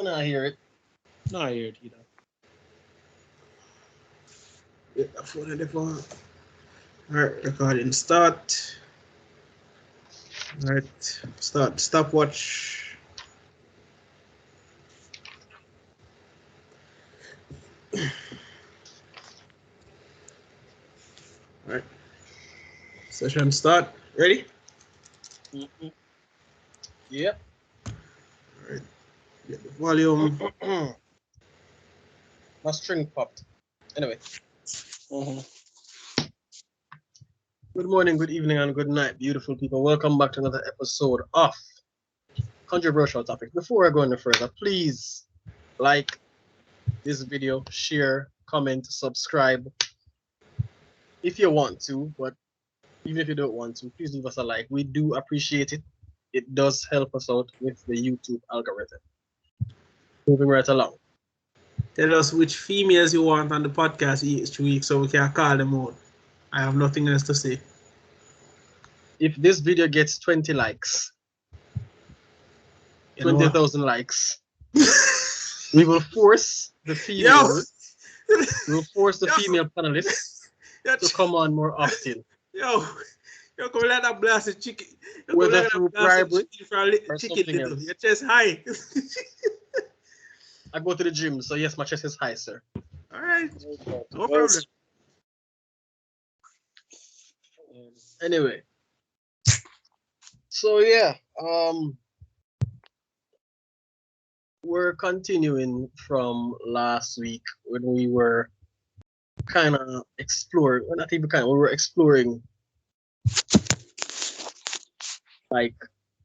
I hear it. No, I hear it either. Get the phone in the phone. Alright, recording start. Alright, start stopwatch. Alright. Session start. Ready? Mm-hmm. Yep. Alright. Get the volume. My string popped. Anyway. Mm-hmm. Good morning, good evening, and good night, beautiful people. Welcome back to another episode of Controversial Topics. Before I go any further, please like this video, share, comment, subscribe if you want to, but even if you don't want to, please leave us a like. We do appreciate it. It does help us out with the YouTube algorithm. Moving right along. Tell us which females you want on the podcast each week so we can call them out. I have nothing else to say. If this video gets 20 likes, You know what? 20,000 likes, we will force the female, we'll force the female panelists to come on more often. Yo, come let that blast the chicken. Whether through bribery or chicken something little. else. Your chest high. I go to the gym, so yes, my chest is high, sir. All right, no problem. Anyway, so yeah, we're continuing from last week when we were kind of exploring, well, not even kind of, we were exploring like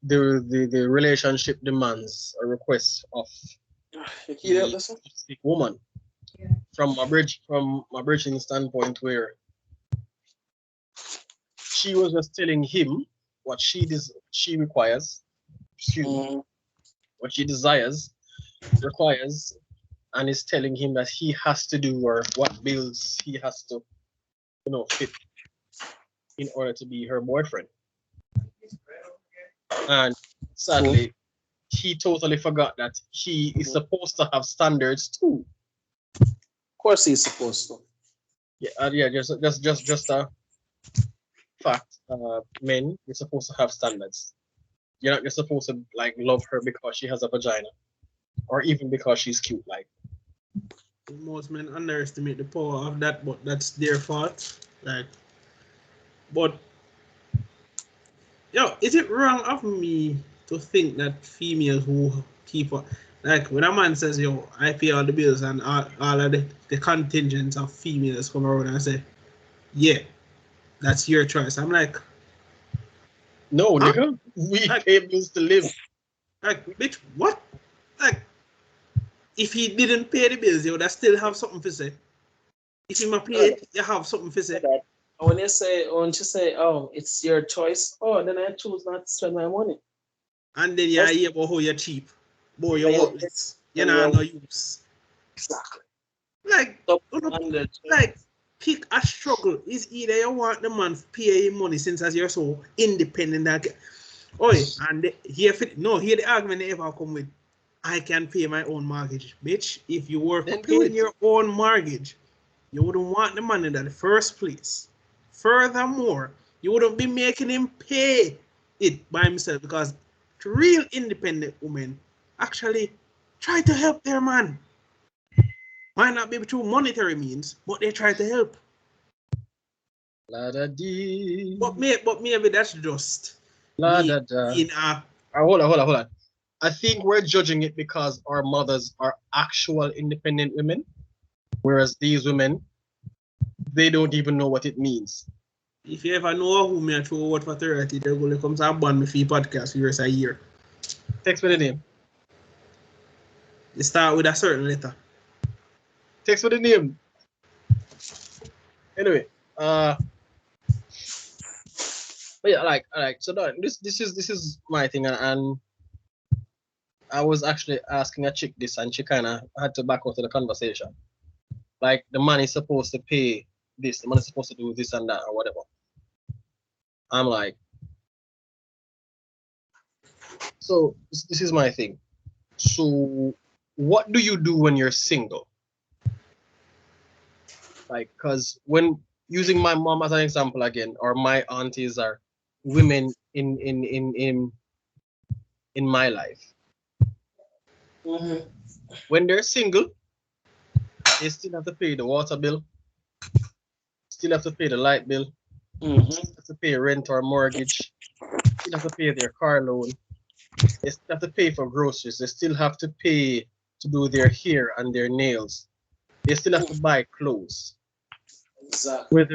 the relationship demands or requests of the specific woman. From my bridging standpoint, where she was just telling him what she requires, what she desires, requires, and is telling him that he has to do or what bills he has to, fit in order to be her boyfriend. And sadly, he totally forgot that he is supposed to have standards too. Of course he's supposed to. Yeah, just a fact. Men, you're supposed to have standards. You're not just supposed to like love her because she has a vagina, or even because she's cute. Like Most men underestimate the power of that, but that's their fault. Like, but yo, is it wrong of me to think that females who keep up, like when a man says, yo, I pay all the bills and all of the contingents of females come around and say, yeah, that's your choice. I'm like, no, nigga, we pay bills to live. Like, bitch, what? Like, if he didn't pay the bills, you would still have something to say. If he might pay it, you have something to say. When you say, oh, it's your choice, oh, then I choose not to spend my money. And then you hear about how you're cheap. Boy, you're worthless. You're not no use. Exactly. Like, pick a struggle. It's either you want the man to pay him money since as you're so independent that. And here the argument they ever come with. I can pay my own mortgage. Bitch, if you were paying your own mortgage, you wouldn't want the money in the first place. Furthermore, you wouldn't be making him pay it by himself because real independent women actually try to help their man. Might not be through monetary means, but they try to help. But maybe that's just Hold on. I think we're judging it because our mothers are actual independent women, whereas these women, they don't even know what it means. If you ever know who me throw what for 30, they're going to come to ban me for podcast for a year. Text me the name. They start with a certain letter. Text me the name. Anyway, but yeah, like so this is my thing, and I was actually asking a chick this, and she kind of had to back out of the conversation. Like the man is supposed to pay this, the man is supposed to do this and that or whatever. I'm like, so this is my thing. So what do you do when you're single? Like, because when using my mom as an example again, or my aunties are women in my life. Mm-hmm. When they're single, they still have to pay the water bill, still have to pay the light bill, Mm-hmm. have to pay rent or mortgage, still have to pay their car loan, they still have to pay for groceries, they still have to pay to do their hair and their nails, they still have to buy clothes, Exactly.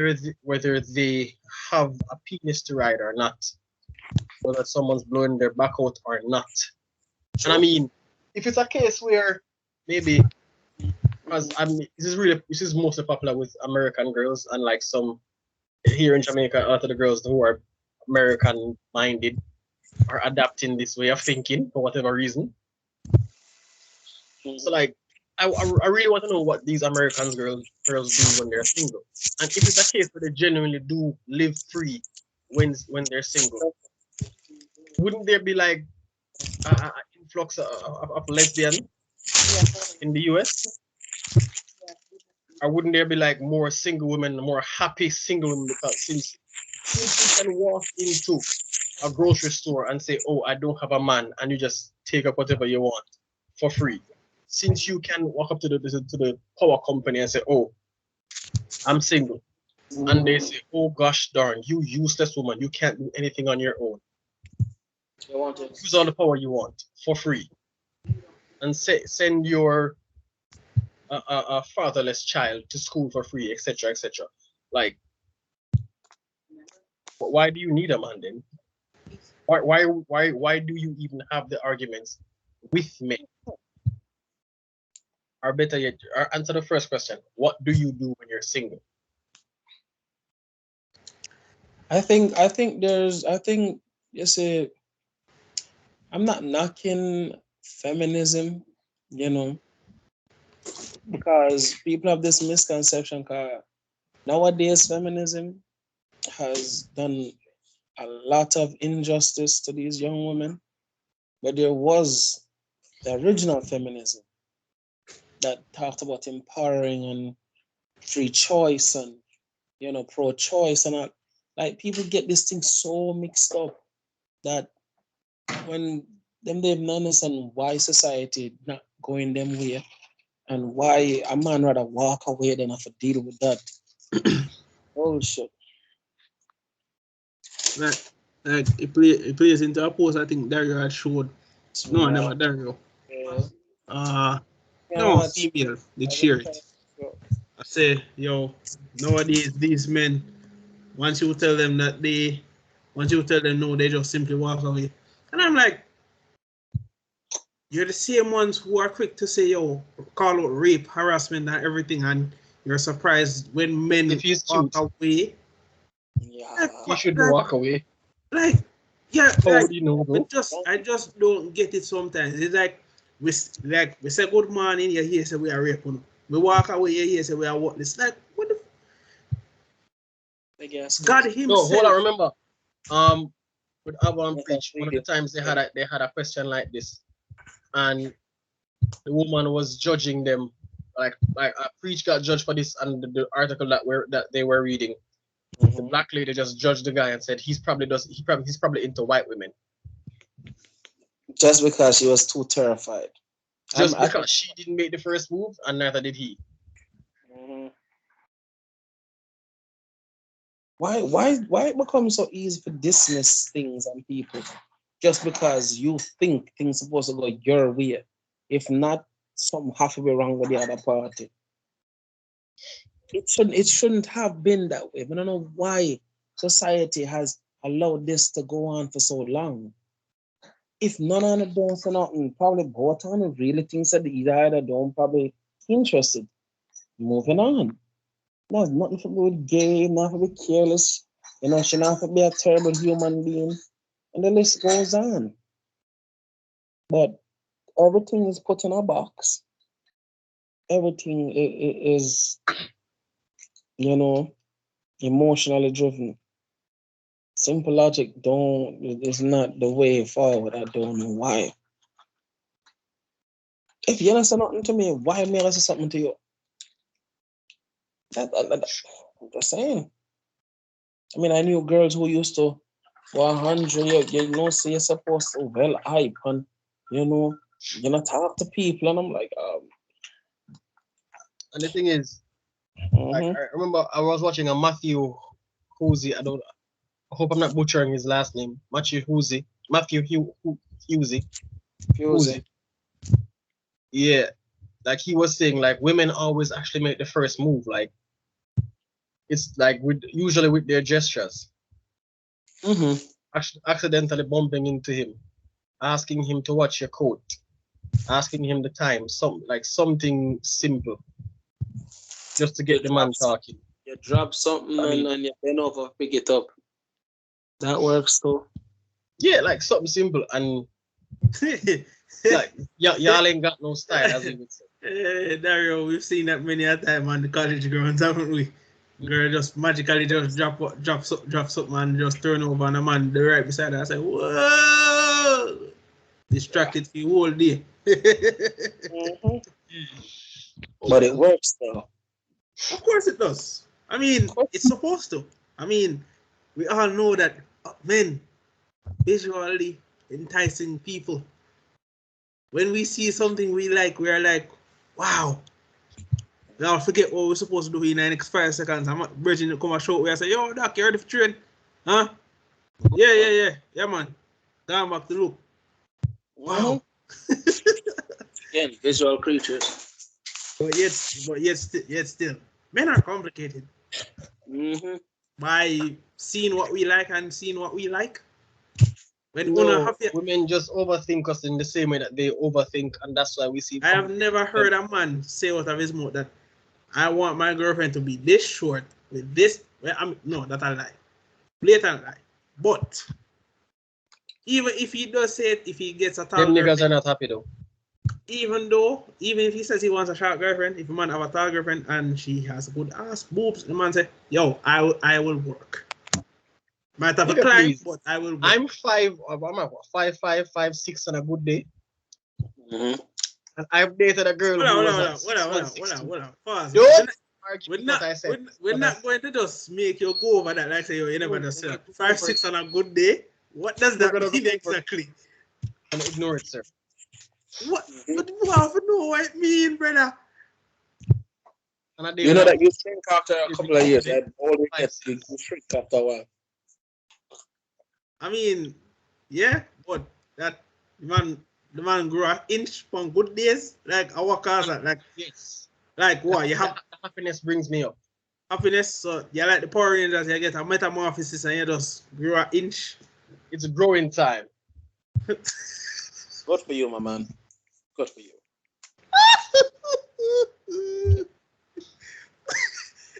whether they have a penis to ride or not, whether someone's blowing their back out or not. And I True. mean, if it's a case where maybe, because I mean, this is mostly popular with American girls, and like some here in Jamaica, a lot of the girls who are American minded are adapting this way of thinking for whatever reason. So like, I really want to know what these Americans girls do when they're single, and if it's a case where they genuinely do live free when they're single, wouldn't there be like an influx of lesbians in the US? Or wouldn't there be like more single women, more happy single women? Because since you can walk into a grocery store and say, "Oh, I don't have a man," and you just take up whatever you want for free. Since you can walk up to the power company and say, "Oh, I'm single," and they Mm-hmm. say, "Oh gosh darn, you useless woman, you can't do anything on your own. You want it? Use all the power you want for free, and send your a fatherless child to school for free, etc., etc." Like, why do you need a man then? Why do you even have the arguments with men? Or better yet, or answer the first question. What do you do when you're single? I think you see, I'm not knocking feminism, you know, because people have this misconception. Cause nowadays, feminism has done a lot of injustice to these young women, but there was the original feminism that talked about empowering and free choice and pro-choice and all. Like people get this thing so mixed up that when them they've not understand why society not going them way and why a man rather walk away than have to deal with that bullshit. Like, it plays into a post I think Dario had showed. No, Yeah, never Dario. yeah. Uh, Yeah, no, watch. female did I've been share trying it. to. I say, yo, nowadays these men, once you tell them that once you tell them no, they just simply walk away. And I'm like, you're the same ones who are quick to say, yo, call out rape, harassment, and everything, and you're surprised when men If he's walk cute, away. Like, Yeah. he what? should walk away. Like, yeah, How like, would you know though? I just don't get it sometimes. It's like we say good morning, you hear say we are raping. We walk away, you hear say we are what this. Like, what the Big ass God cookie. No, hold on. Himself. Remember, with Abraham Let us preach, one read of the it. times they had a question like this, and the woman was judging them. Like a preach got judged for this, and the article that they were reading, the Mhm. black lady just judged the guy and said he's probably into white women Just because she was too terrified. just I think. because she didn't make the first move and neither did he. Mhm. Why it becomes so easy to dismiss things and people just because you think things supposed to go your way? If not, something have to be wrong with the other party. It shouldn't have been that way. But I don't know why society has allowed this to go on for so long. If none of them don't say nothing, probably both of them really thinks that either don't probably interested. Moving on. No, nothing to do with gay, nothing to be careless. She not to be a terrible human being. And the list goes on. But everything is put in a box. Everything is, you know, emotionally driven. Simple logic don't is not the way forward. I don't know why. If you don't say nothing to me, why me I say something to you? I'm just saying. I mean, I knew girls who used to 100, you know, say you're supposed to well hype and you know, you're not talk to people, and I'm like, And the thing is, like, I remember I was watching a Matthew Husey. I hope I'm not butchering his last name. Matthew Husey. Husey. Yeah. Like he was saying, like women always actually make the first move. Like it's like usually with their gestures. Accidentally bumping into him, asking him to watch your coat, asking him the time, something simple, just to get the man talking. You drop something and you bend over, pick it up. That works too. Yeah, like something simple and like y'all ain't got no style, as we would say. Dario, we've seen that many a time on the college grounds, haven't we? Girl just magically just drop something and just turn over on a man the right beside her. I say, whoa! Distracted for the whole day. But it works though. Of course it does. I mean, it's supposed to. I mean, we all know that men visually enticing people. When we see something we like, we are like, wow. Now forget what we're supposed to do in the next 5 seconds. I'm bridging to come and show where I say, yo, Doc, you ready for train? Huh? Yeah, man. Going back to look. Wow. Again, visual creatures. But yet still, men are complicated. By seeing what we like and seeing what we like. Women just overthink us in the same way that they overthink, and that's why we see. I have never heard a man say out of his mouth that I want my girlfriend to be this short with this. No, that's a lie. Blatant lie. But even if he does say it, if he gets a tall them niggas girlfriend, are not happy though. Even if he says he wants a short girlfriend, if a man have a tall girlfriend and she has a good ass, boobs, the man say, yo, I will work. Might have a climb, but I will work. I'm 5'5", 5'6" on a good day. And I've dated a girl who was Hold on. Pause. We're not going to just make you go over that like say you never just said 5'6" on a good day. What does that mean exactly? And ignore it, sir. What? But you have to know what it means, brother. You know that you shrink after a couple of years. Always you shrink after a while. I mean, yeah, but that the man grew an inch on good days, like our cars, like yes, like what you have. Happiness brings me up. Happiness, so you like the Power Rangers, you get a metamorphosis and you just grow an inch. It's growing time. Good for you, my man. Good for you.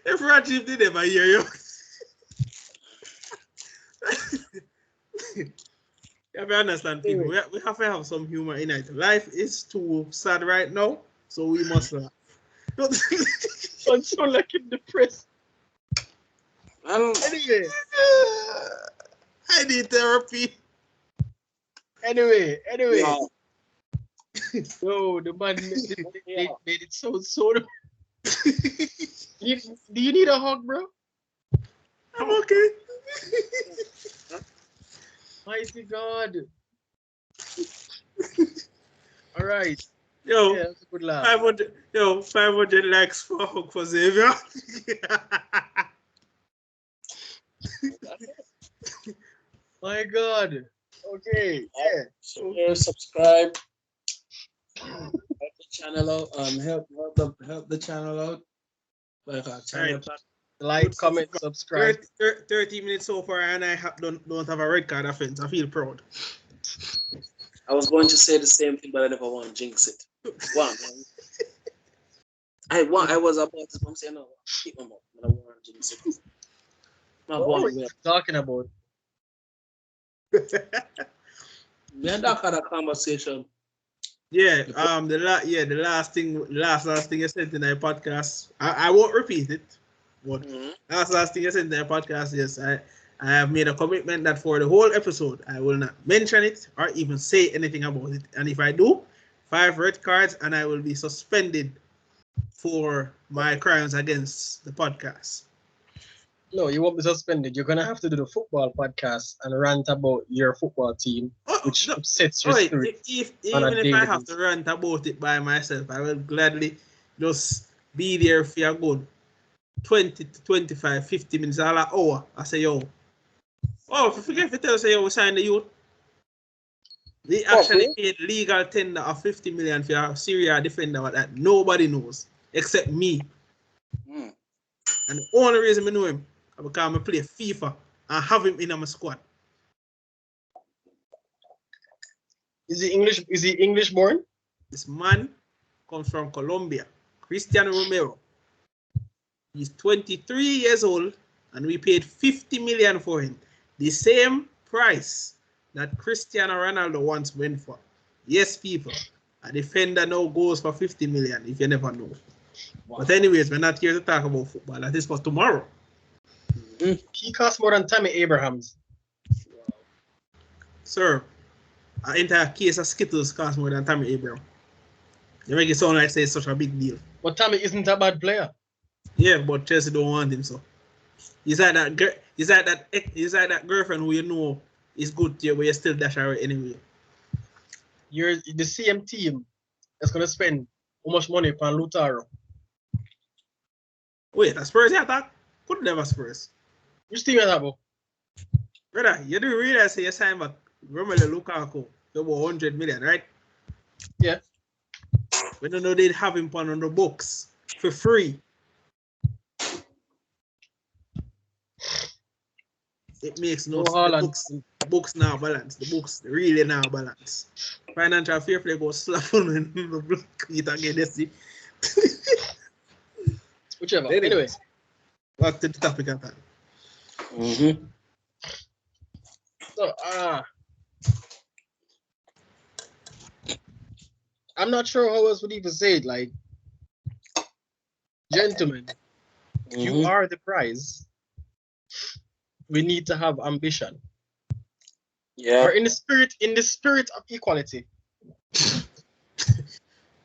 If Rajiv did ever hear you. You have to understand, people. We have to have some humor in it. Life is too sad right now, so we must laugh. I'm so like depressed. Anyway, I need therapy. Anyway. No, the man made it so. Do you need a hug, bro? I'm okay. Mighty God. All right. Yo, yeah, that's a good laugh. 500 likes for hug for Xavier. My God. Okay. Yeah. Share, subscribe. Help the channel out. Help the channel out. Like, comment, subscribe. 30 minutes so far, and I don't have a red card offense. I feel proud. I was going to say the same thing, but I never want to jinx it. I was about to say no. Keep my mouth. I don't want to jinx it. What are you talking about? We had that kind of conversation. Yeah. The last thing you said in the podcast. I won't repeat it. But last thing you said in the podcast, yes, I have made a commitment that for the whole episode I will not mention it or even say anything about it. And if I do, 5 red cards, and I will be suspended for my crimes against the podcast. No, you won't be suspended. You're gonna have to do the football podcast and rant about your football team, which No. upsets your spirit. Even if I have to rant about it by myself, I will gladly just be there for a good 20 to 25, 50 minutes, all an hour. I say, yo. Oh, forget to tell us, yo, we signed the youth. We actually paid legal tender of 50 million for a Syria defender that nobody knows except me. And the only reason I know him is because I play FIFA and have him in my squad. Is he English? Is he English born? This man comes from Colombia. Cristiano Romero. He's 23 years old, and we paid 50 million for him. The same price that Cristiano Ronaldo once went for. Yes, people. A defender now goes for 50 million, if you never know. Wow. But anyways, we're not here to talk about football. That is for tomorrow. He costs more than Tammy Abrahams. Wow. Sir, an entire case of Skittles costs more than Tammy Abraham. You make it sound like it's such a big deal. But Tammy isn't a bad player. Yeah, but Chelsea don't want him, so. He's like that girlfriend who you know is good to you, but you still dash her anyway. You're the same team that's gonna spend how much money on Lautaro. Wait, a Spurs attack? Could never Spurs. Which team is that, bro? Brother, you do realize you signed back Romelu Lukaku for 100 million, right? Yeah. We don't know they'd have him on the books for free. It makes no sense. The books now balance. The books really now balance. Financial fair play goes slap on the block it again. Let's see. Whichever. Anyway. Back to the topic at hand. So I'm not sure how else would even say it. Like, gentlemen, you are the prize. We need to have ambition. Yeah. Or in the spirit of equality.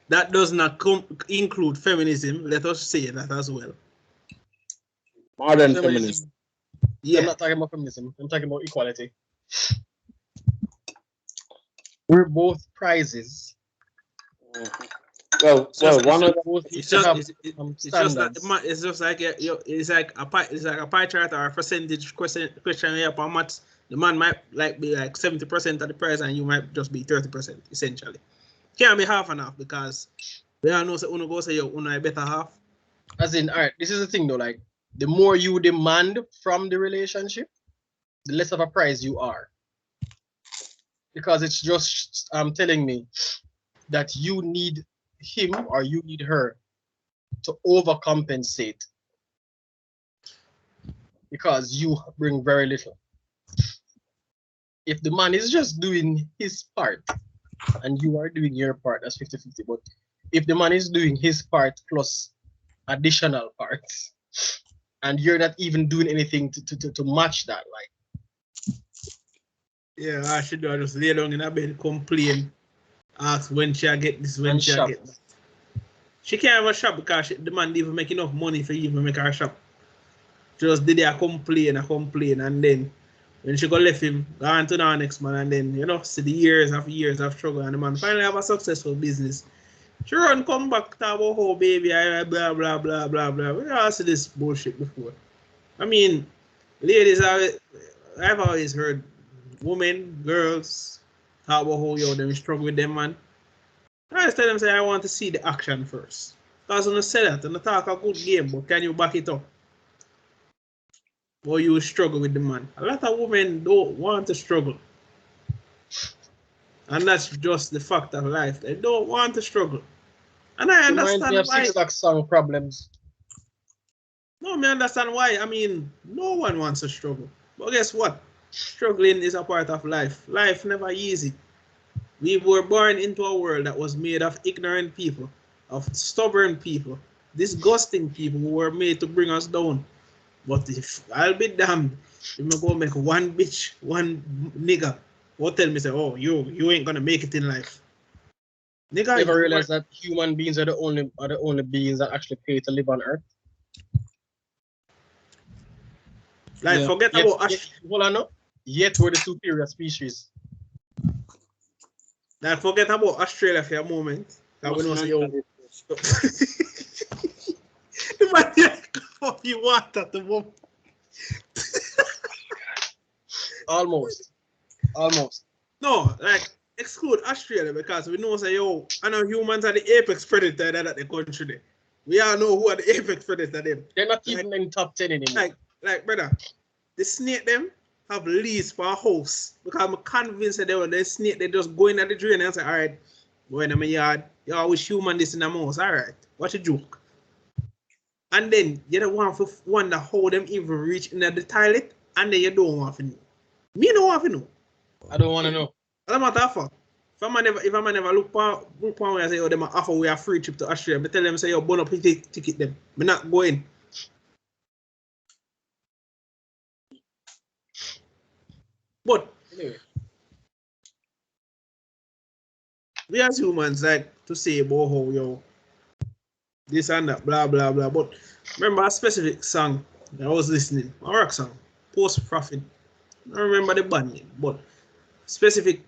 That does not include feminism. Let us say that as well. Modern feminism. Yeah. I'm not talking about feminism. I'm talking about equality. We're both prizes. Well, one of it's just like a pie chart or a percentage question here per maths. The man might be like 70% of the price, and you might just be 30% essentially. Can't be half and half because we all know uno go say uno a better half. As in, all right, this is the thing though. Like, the more you demand from the relationship, the less of a prize you are. Because it's just telling me that you need him or you need her to overcompensate because you bring very little. If the man is just doing his part and you are doing your part, that's 50-50. But if the man is doing his part plus additional parts and you're not even doing anything to match that, like, yeah, I should do. I just lay down in a bed, complain, ask when she get this, when she get that. She can't have a shop because the man didn't even make enough money for even make her shop. She just did a complain, and then when she got left him, gone to the next man, and then, see the years of struggle, and the man finally have a successful business. She run come back, talk about, oh baby, blah, blah, blah, blah, blah. We all see this bullshit before. I mean, ladies, I've always heard women, girls, talk about how them struggle with them, man. I always tell them, say, I want to see the action first. Because when you say that, and talk a good game, but can you back it up? Or you struggle with the man. A lot of women don't want to struggle. And that's just the fact of life. They don't want to struggle. And I understand why. 6 O'Clock song problems. No, I understand why. I mean, no one wants to struggle. But guess what? Struggling is a part of life. Life never easy. We were born into a world that was made of ignorant people, of stubborn people, disgusting people who were made to bring us down. But if I'll be damned, if I go make one bitch, one nigga, or tell me say, oh, you ain't gonna make it in life. Nigga, Never realized that human beings are the only beings that actually pay to live on Earth. like Yeah. forget Yet, about hold on, no. Yet we're the superior species. like forget about Australia for a moment. That we know say yo. The man like fucking water at the moment. Almost. No, like exclude Australia because we know say yo, I know humans are the apex predator that the country there. We all know who are the apex predator them. They're not even in top 10 anymore. Like brother, the snake them have lease for a house because I'm convinced that they were the snake. They just go in at the drain and say, all right, go in my yard. You always human this in the mouse. All right, what a joke. And then you don't want to wonder how them even reach in the toilet, and then you don't want to know. Me don't want to know. I don't want to know. As a matter of fact, if a man never look for where I say, oh, them offer we a free trip to Australia, I tell them say, yo, burn up ticket them. Me not going. But Anyway, we as humans like to say about how yo this and that, blah blah blah. But remember a specific song that I was listening, a rock song, Post Profit. I don't remember the band name, but specific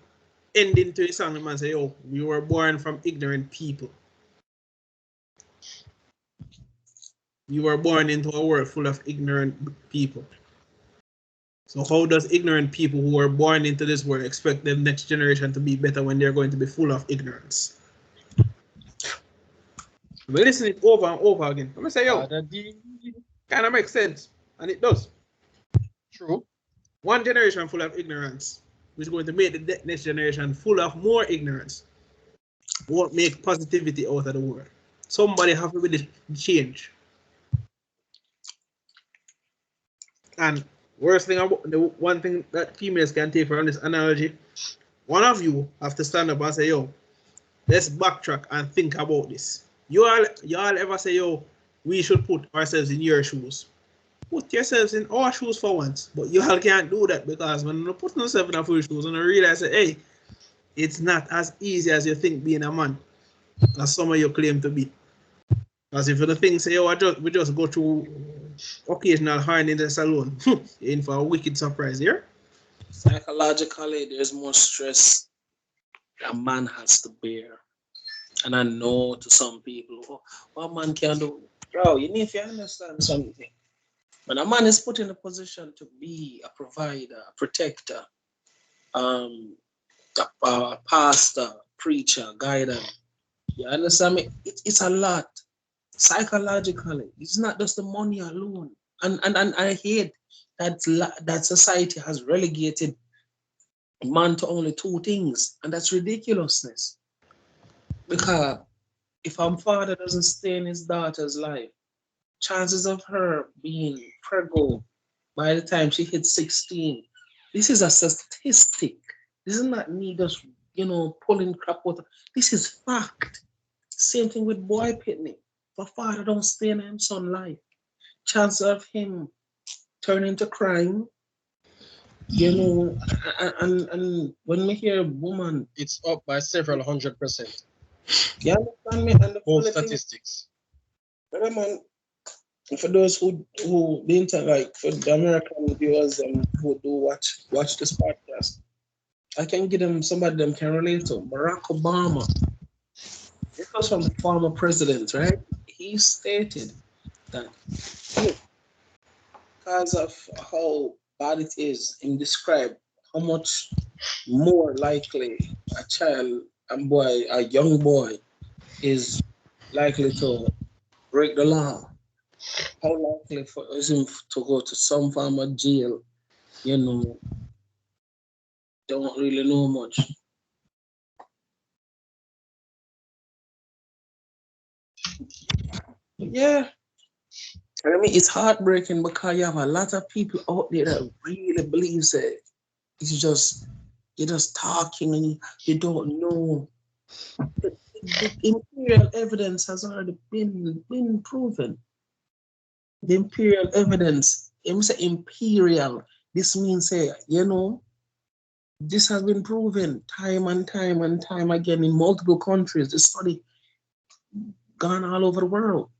ending to the song, the man say, yo, we were born from ignorant people. We were born into a world full of ignorant people. So how does ignorant people who are born into this world expect the next generation to be better when they're going to be full of ignorance? We listen it over and over again. I'm gonna say, yo, kind of makes sense, and it does. True. One generation full of ignorance, which is going to make the next generation full of more ignorance, won't make positivity out of the world. Somebody have to be the change. And worst thing about the one thing that females can take from this analogy, one of you have to stand up and say, yo, let's backtrack and think about this. You all ever say, yo, we should put ourselves in your shoes. Put yourselves in our shoes for once. But you all can't do that because when you put yourself in our shoes and you realize that, hey, it's not as easy as you think being a man, as some of you claim to be. Because if you think, say, yo, we just go through occasional hiring in the salon, in for a wicked surprise here. Psychologically, there's more stress a man has to bear. And I know to some people, oh, what man can do? Bro, you need to understand something. When a man is put in a position to be a provider, a protector, a pastor, preacher, guider, you understand me? It's a lot. Psychologically, it's not just the money alone. And I hate that society has relegated man to only two things, and that's ridiculousness. Because if our father doesn't stay in his daughter's life, chances of her being pregnant by the time she hits 16, this is a statistic. This is not me just, pulling crap out. This is fact. Same thing with boy pitney. If a father don't stay in his son's life, chance of him turning to crime, and when we hear woman, It's up by several 100%. you understand me? And the Both funny thing, statistics. brother man, for those who didn't like, for the American viewers who do watch this podcast, I can give them somebody them can relate to. Barack Obama. This was from the former president, right? He stated that because of how bad it is, he described how much more likely a young boy is likely to break the law. How likely for him to go to some form of jail, don't really know much. Yeah. I mean, it's heartbreaking because you have a lot of people out there that really believe that you're just talking and you don't know. The imperial evidence has already been proven. The imperial evidence, when we say imperial, this means, This has been proven time and time and time again in multiple countries. This study gone all over the world.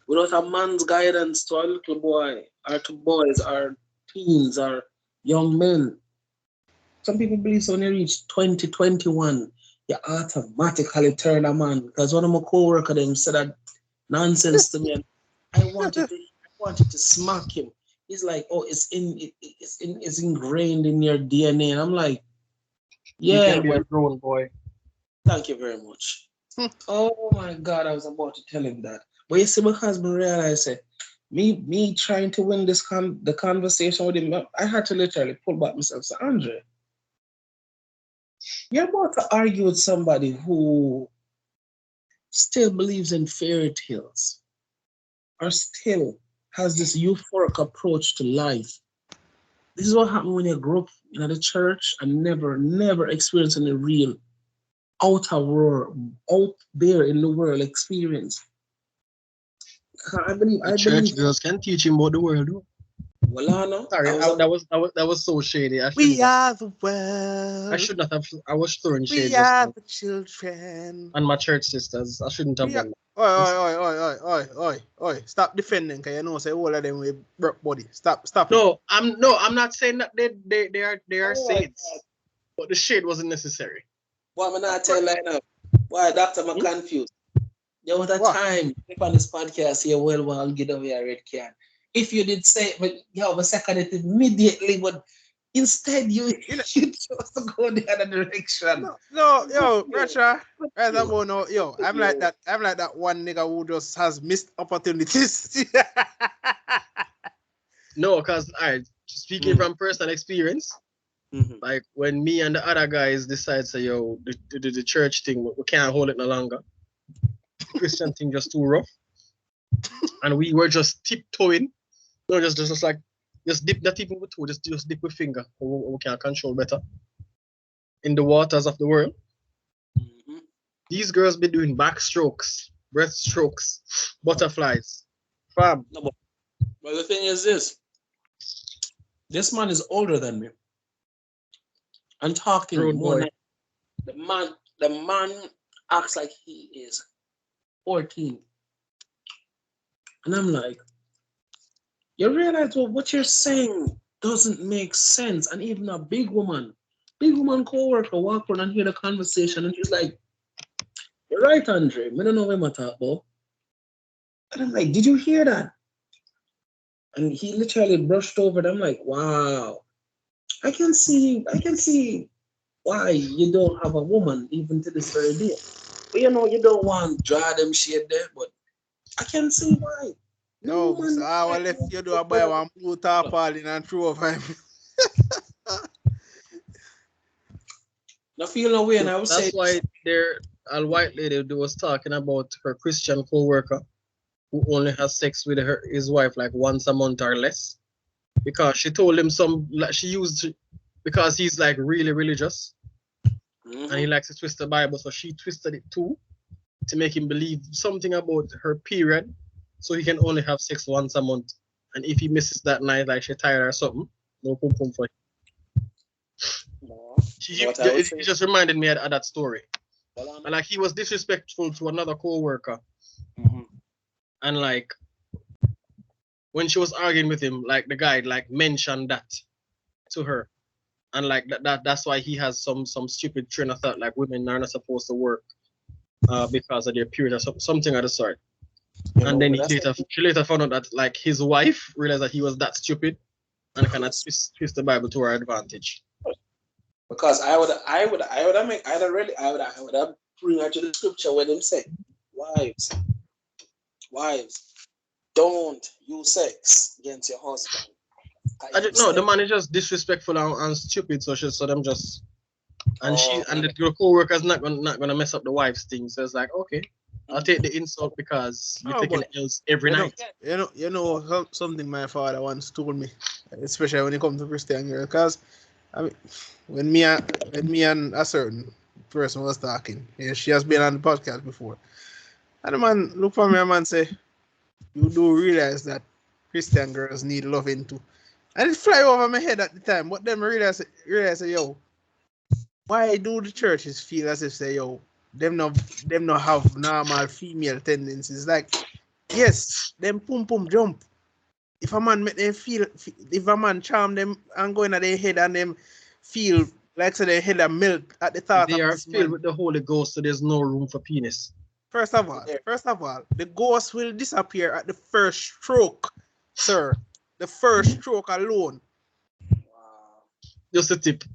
Without a man's guidance to a little boy, or to boys, or teens, or young men, some people believe so when you reach 2021, you automatically turn a man. Because one of my co-worker them said that nonsense to me, and I wanted to smack him. He's like, oh, it's ingrained in your DNA. And I'm like, You yeah, can be a but grown boy. thank you very much. Oh my God, I was about to tell him that. But you see, my husband realized it. Me trying to win the conversation with him, I had to literally pull back myself. So Andre, you're about to argue with somebody who still believes in fairy tales or still has this euphoric approach to life. This is what happened when you grow up in the church and never experience any real outer world, out there in the world experience. I believe, The I church believe. girls can teach him about the world. Though. Well, I know. Sorry, I was about, that was so shady. We are the I world. should not have. I was throwing shade We just are now. the children. And my church sisters. I shouldn't have We are. done that. Oi. Stop defending, because you know, say all of them with broke body. Stop it. No, I'm not saying that they are oh my saints, God. but the shade wasn't necessary. Why am I not tell right now? Why, doctor, I'm Hmm? confused. There was a What? time, if on this podcast here, well, I'll get away a red can. If you did say it, but you have a second it immediately, but instead you, You know, you chose to go the other direction. no, Good yo, for you. Racha. Good As for I you. go now, yo, Good I'm for like you. that. I'm like that one nigga who just has missed opportunities. No, because alright, speaking from personal experience, Mhm. like when me and the other guys decide say yo, the church thing we can't hold it no longer. The Christian thing just too rough, and we were just tiptoeing. No, just like just dip not even with toe, just dip with finger. We can control better in the waters of the world. Mhm. These girls be doing backstrokes, breaststrokes, butterflies. Fam, No, but the thing is this man is older than me and talking grown more boy. than the man acts like he is 14. And I'm like, you realize what you're saying doesn't make sense. And even a big woman co-worker walk around and hear the conversation and she's like, you're right, Andre. I don't know what I'm talking about. And I'm like, did you hear that? And he literally brushed over it. I'm like, wow. I can see why you don't have a woman even to this very day. But you don't want to draw them shade there, but I can see why. No Yo, woman so I like will left no you do a boy one blue tarpaulin and throw of him. no feel no way, and So I would say that's why there a white lady who was talking about her Christian co-worker who only has sex with his wife like once a month or less. Because she told him some like she used because he's like really religious and he likes to twist the Bible, so she twisted it too to make him believe something about her period, so he can only have sex once a month. And if he misses that night, like she tired or something, no pum pum for him. no. She, What I would say, it just reminded me of that story. well, And like he was disrespectful to another co-worker, mhm. and like when she was arguing with him, like the guy like mentioned that to her, and like that's why he has some stupid train of thought like women are not supposed to work because of their period or something of the sort. And then But that's she later found out that like his wife realized that he was that stupid and kind of twist the Bible to her advantage. because I would have bring her to the scripture where them say, wives, wives, don't use sex against your husband. I don't know. The man is just disrespectful and stupid. So them just Oh, and the co-worker's not gonna mess up the wife's thing. So it's like okay, I'll take the insult because you're Oh, taking but the L's every you know, night. something my father once told me, especially when it comes to Christian girl, because I mean, when me and a certain person was talking, yeah, she has been on the podcast before, and the man look for me and man say, you do realize that Christian girls need loving too. And it fly over my head at the time. But then I realize, yo, why do the churches feel as if say, yo, them not have normal female tendencies? Like, yes, them pum pum jump. If a man make them feel, if a man charm them and go in their head and them feel like so their head are melt at the thought They of are this filled man. with the Holy Ghost, so there's no room for penis. First of all, the ghost will disappear at the first stroke, sir. The first stroke alone. Wow. Just a tip.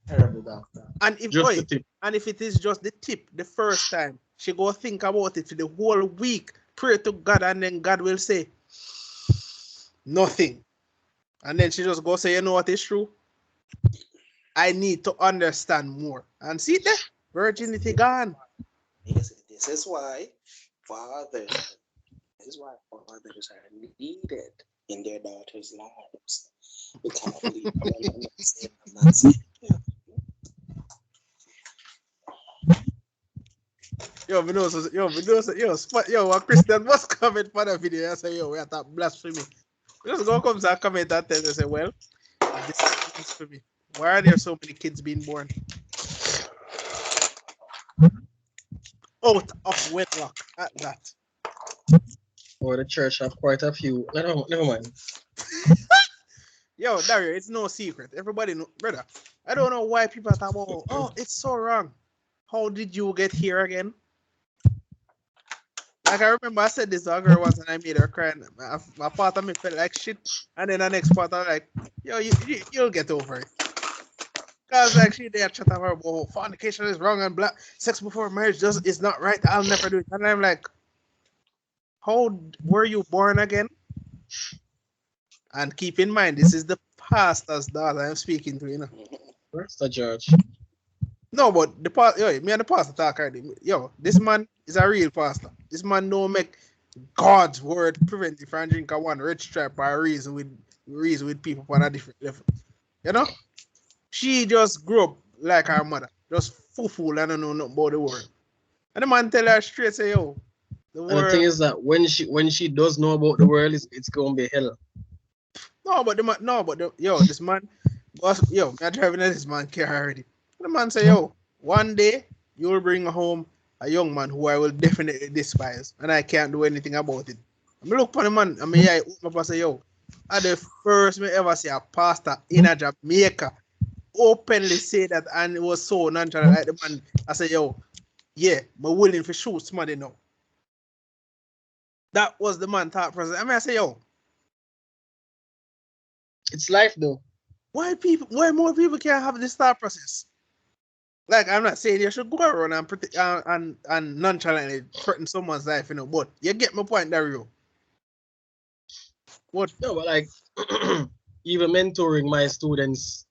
Terrible doctor. And if Just a tip. and if it is just the tip, the first time, she go think about it for the whole week, pray to God, and then God will say nothing. And then she just go say, you know what is true? I need to understand more. And see there, virginity gone. Yes, this is why fathers are needed in their daughters' lives. Because I believe I'm not saying. What Christian was comment for the video. I say, yo, we are that blasphemy. Just go come and comment and tell us, say, well, this is blasphemy. Why are there so many kids being born out of wedlock at that? Or the church have quite a few. Never mind. Yo, Dario, it's no secret. Everybody know, brother. I don't know why people talk about, oh, it's so wrong. How did you get here again? Like I remember I said this to a girl once and I made her cry. And my part of me felt like shit. And then the next part I'm like, yo, you'll get over it. Cause like she there chat about oh, fornication is wrong and black sex before marriage just is not right. I'll never do it. And I'm like, how were you born again? And keep in mind, this is the pastor's daughter I'm speaking to, you know. Pastor George. No, but the pastor, yo, me and the pastor talk already. Yo, this man is a real pastor. This man don't make God's word prevent you from drinking one red stripe or reason with people on a different level. You know? She just grew up like her mother, just fool and don't know nothing about the world. And the man tell her straight, say, yo, the world. And the thing is that when she does know about the world, it's gonna be hell. This man, I'm driving this man car already. The man say, yo, one day you will bring home a young man who I will definitely despise, and I can't do anything about it. I mean, look for the man. I mean, I say, yo, I the first me ever see a pastor in a Jamaica openly say that, and it was so natural. Like the man, I say, yo, yeah, I'm willing to shoot somebody now. That was the man thought process. I mean, I say, yo, it's life though. Why more people can't have this thought process? Like, I'm not saying you should go around and nonchalantly threaten someone's life, you know, but you get my point, Dario. What? No, but like even mentoring my students.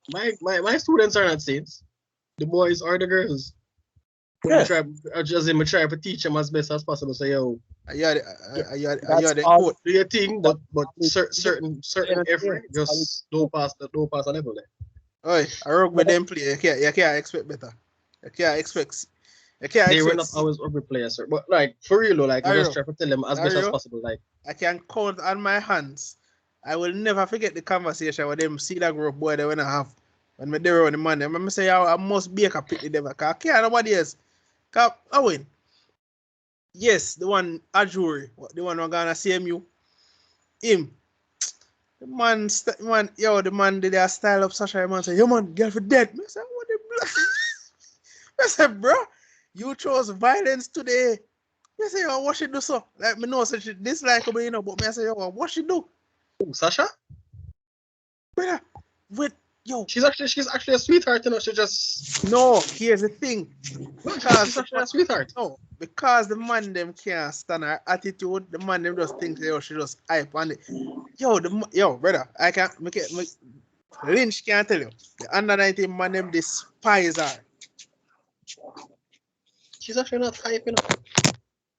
My students are not saints. The boys or the girls. Yeah. I try to teach them as best as possible. So yo, Do your thing, but certain effort, just don't pass a level there. Oi, I rock with them play. You can't expect better. They were not always ugly players, sir. But like for real though, like I just try to tell them as best as possible. Like I can count on my hands. I will never forget the conversation with them see that group boy they when I have when me there on the man. I remember say I must be a pick the devil. Cause I can't nobody else. Cause Owen. Yes, the one Ajuri, the one who gonna CMU. Him. The man did a style up Sasha. The man say, yo man, girl for dead. I said, what the blood? I said, bro, you chose violence today. I say, yo, what she do so? Like me know so she dislike me, you know, but me I say, yo, what she do? oh, Sasha? Brother, she's actually a sweetheart, you know. She just no. Here's the thing, because she's actually a sweetheart. No, because the man them can't stand her attitude. The man them just think yo she just hype on it. Yo, brother, I can't make it. Lynch can't tell you. The under 19 man them despise her. She's actually not hype, you know.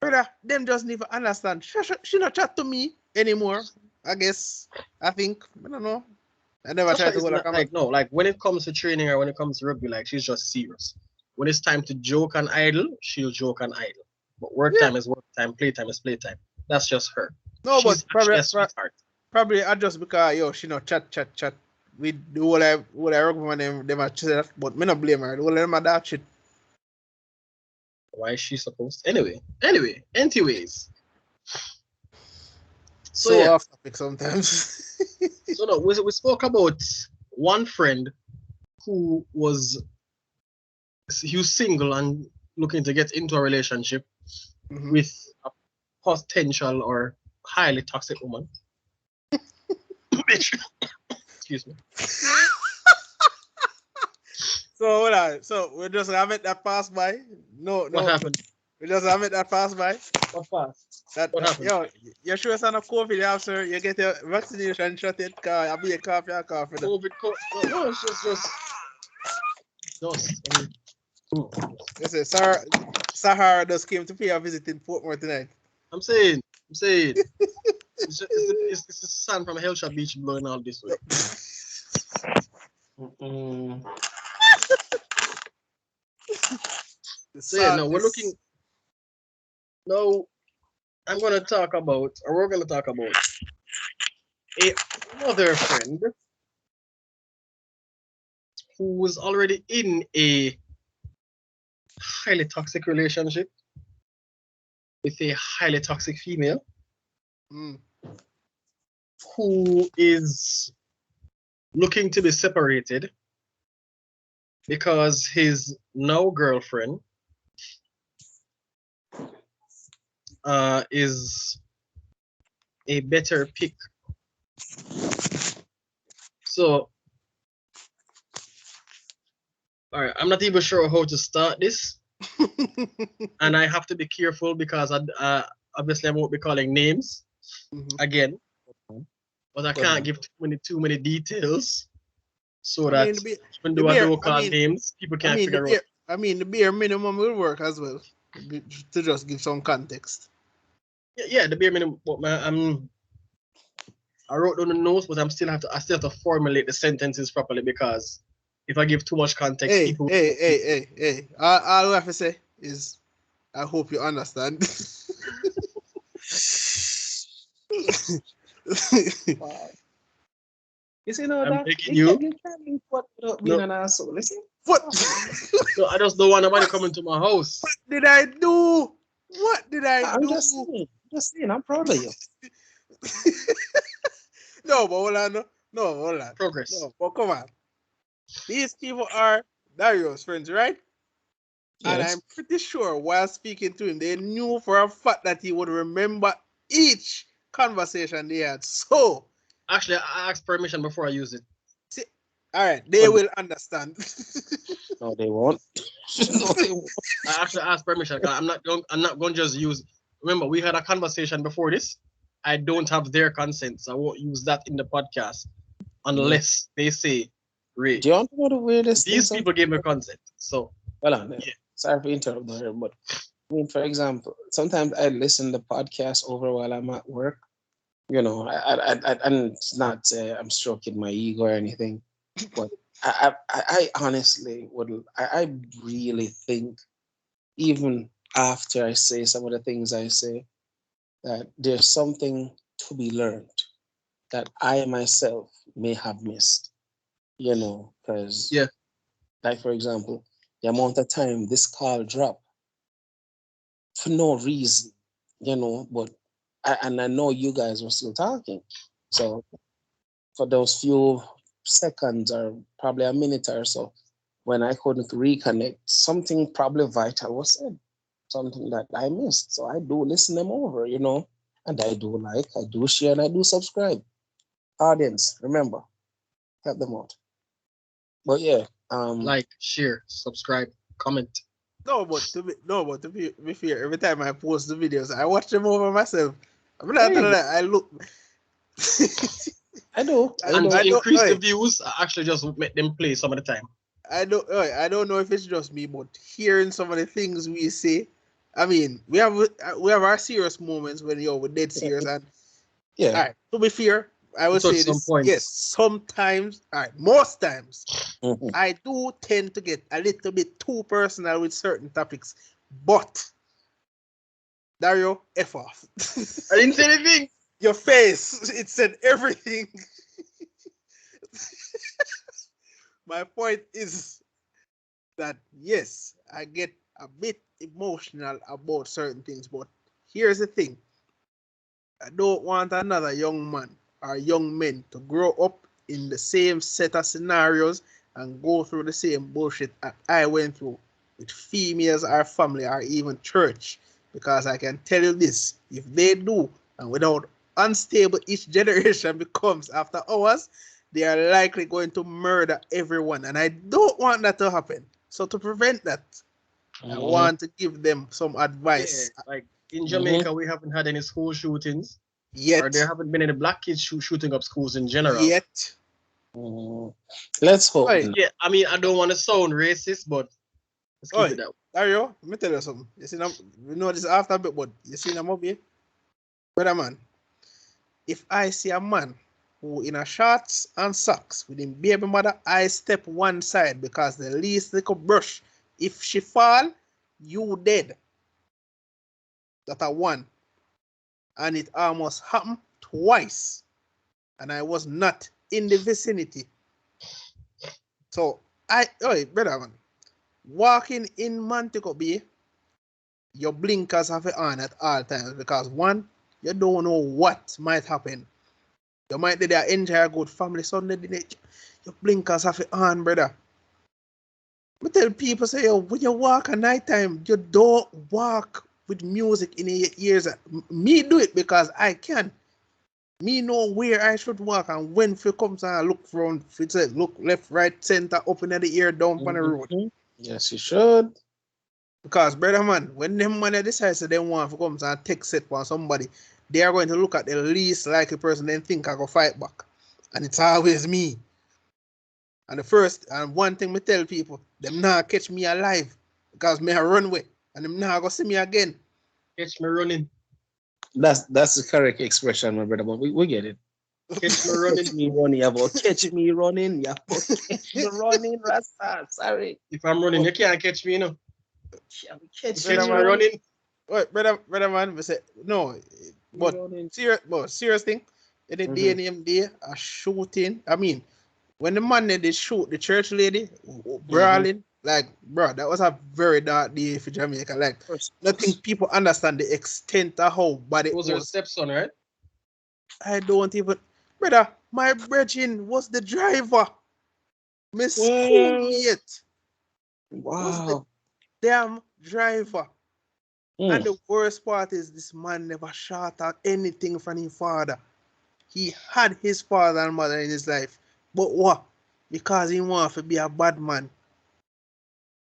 Brother, them just never understand. She not chat to me anymore. I think. I don't know. I never tried to like when it comes to training or when it comes to rugby, like she's just serious. When it's time to joke and idle, she'll joke and idle. But work time is work time, play time is play time. That's just her. No, she's but probably a sweetheart. Probably just because yo, she know chat. We do what I recommend them are chat, but me not blame her. The whole of them are that shit. Why is she supposed? Anyways. So yeah. Off topic sometimes. So no, we spoke about one friend who was single and looking to get into a relationship with a potential or highly toxic woman. Bitch. Excuse me. So hold on. So we just have that pass by. No. What happened? We just have that pass by. What fast? What happened? Yo, you sure it's not a COVID, officer? You get your vaccination shot in car. I'll be a coffee. COVID. No, it's just. Listen, Sahara just came to pay a visit in Portmore tonight. I'm saying. It's the sun from Hellshire Beach blowing all this way. So yeah, no, we're looking. Now, we're going to talk about another friend who was already in a highly toxic relationship with a highly toxic female who is looking to be separated because his now girlfriend is a better pick. So, all right, I'm not even sure how to start this, and I have to be careful because obviously I won't be calling names again, but I can't give too many details so that even though I don't call names, people can't figure out. I mean, the bare minimum will work as well to just give some context. Yeah, the bare minimum. But I wrote down the notes, but I still have to formulate the sentences properly because if I give too much context, people. Hey. All I have to say is, I hope you understand. Wow. You see, no, I'm that begging you can't be what without being an asshole. Listen. What? No, I just don't want nobody coming to my house. What did I do? I'm just saying, I'm proud of you. No, but hold on. No, hold on. Progress. No, but come on. These people are Dario's friends, right? Yes. And I'm pretty sure while speaking to him, they knew for a fact that he would remember each conversation they had. So, actually, I asked permission before I use it. See, all right, they will understand. No, they won't. No, they won't. I actually asked permission. I'm not going to just use. Remember, we had a conversation before this. I don't have their consent, so I won't use that in the podcast unless they say, "Ray." Do you want to know the weirdest thing? These people gave me consent, so. Well, sorry for interrupting, but I mean, for example, sometimes I listen to podcasts over while I'm at work. You know, and it's not I'm stroking my ego or anything, but I honestly I really think, even after I say some of the things I say, that there's something to be learned that I myself may have missed. You know, because like for example, the amount of time this call dropped for no reason, you know, but I know you guys were still talking. So for those few seconds or probably a minute or so, when I couldn't reconnect, something probably vital was said, something that I missed. So I do listen them over, you know, and I do like, I do share, and I do subscribe. Audience, remember, help them out. But yeah, like, share, subscribe, comment. No, but to be fair, every time I post the videos, I watch them over myself. I'm not telling that I look. I do. And to increase the views, I actually just make them play some of the time. I don't know if it's just me, but hearing some of the things we say, I mean, we have our serious moments when we're dead serious, and all right, to be fair, I would say this. Yes, sometimes, all right, most times, I do tend to get a little bit too personal with certain topics, but Dario, F off. I didn't say anything. Your face, it said everything. My point is that yes, I get a bit emotional about certain things, but here's the thing. I don't want another young man or young men to grow up in the same set of scenarios and go through the same bullshit that I went through with females or family or even church. Because I can tell you this, if they do, and without unstable each generation becomes after ours, they are likely going to murder everyone. And I don't want that to happen. So to prevent that, I want to give them some Yeah, advice. like in Jamaica, we haven't had any school shootings, or Yet, there haven't been any black kids shooting up schools in general. yet. Let's hope. Oi, Yeah, I mean, I don't want to sound racist, but let's keep oi, it that way. Dario, let me tell you something. You see, we know this after a bit, but you see, I'm up here, brother man. If I see a man who in a shorts and socks with him baby mother, I step one side because the least little brush, if she fall, you dead. That a one, and it almost happened twice, and I was not in the vicinity. So oi, brother man, walking in Mantico Bay, your blinkers have it on at all times because one, you don't know what might happen. You might be there enjoy a good family Sunday dinner. Your blinkers have it on, brother. I tell people say, yo, when you walk at night time, you don't walk with music in your ears. Me do it because I can. Me know where I should walk and when it comes and look front, it says look left, right, center, up in the ear, down on the road. Yes, you should. Because, brother man, when them man decide that they want to come and take set for somebody, they are going to look at the least likely person and think I go fight back. And it's always me. And the first, and one thing me tell people, them not catch me alive. Because me a run away. And them not go see me again. Catch me running. That's the correct expression, my brother. But we get it. Catch me running. Catch me running, yeah, but catch me running, yeah, but catch me running, Rasta. Sorry. If I'm running, you can't catch me, you know. Yeah, we catch Catch me me running. Wait, brother man, we say, no, but running. serious thing, in the day and them day, a shooting, I mean, when the man did shoot the church lady, brawling, like, bro, that was a very dark day for Jamaica. Like, I think people understand the extent of how bad it It was her was. stepson, right? I don't even, brother, my brethren was the driver. Miss schoolmate was the Wow. damn driver. And Mm. the worst part is this man never shot at anything from his father. He had his father and mother in his life. But what? Because he want to be a bad man.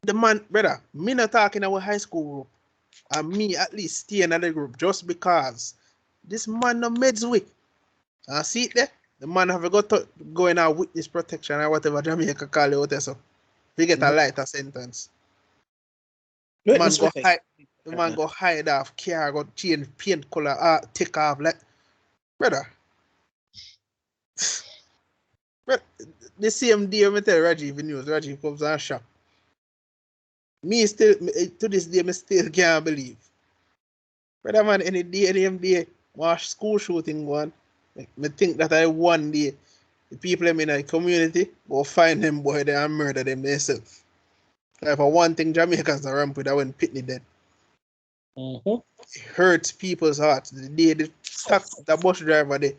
The man, brother, me not talking about high school group. And me at least stay in the group just because this man no meds with. And see it there? The man have got to go in a witness protection or whatever Jamaica call it out so. We get a lighter sentence. The man go hide. The man go hide off car, go change paint color, take off like brother. But the same day I tell Rajiv news, Rajiv comes and shop. Me still to this day, me still can't believe. Brother man, any day, any day, watch school shooting one. Me think that I one day the people in the community go find them boy there and murder them themselves. Like for one thing, Jamaicans are ramp with that when Pitney dead. It hurts people's hearts. The day the bus driver there.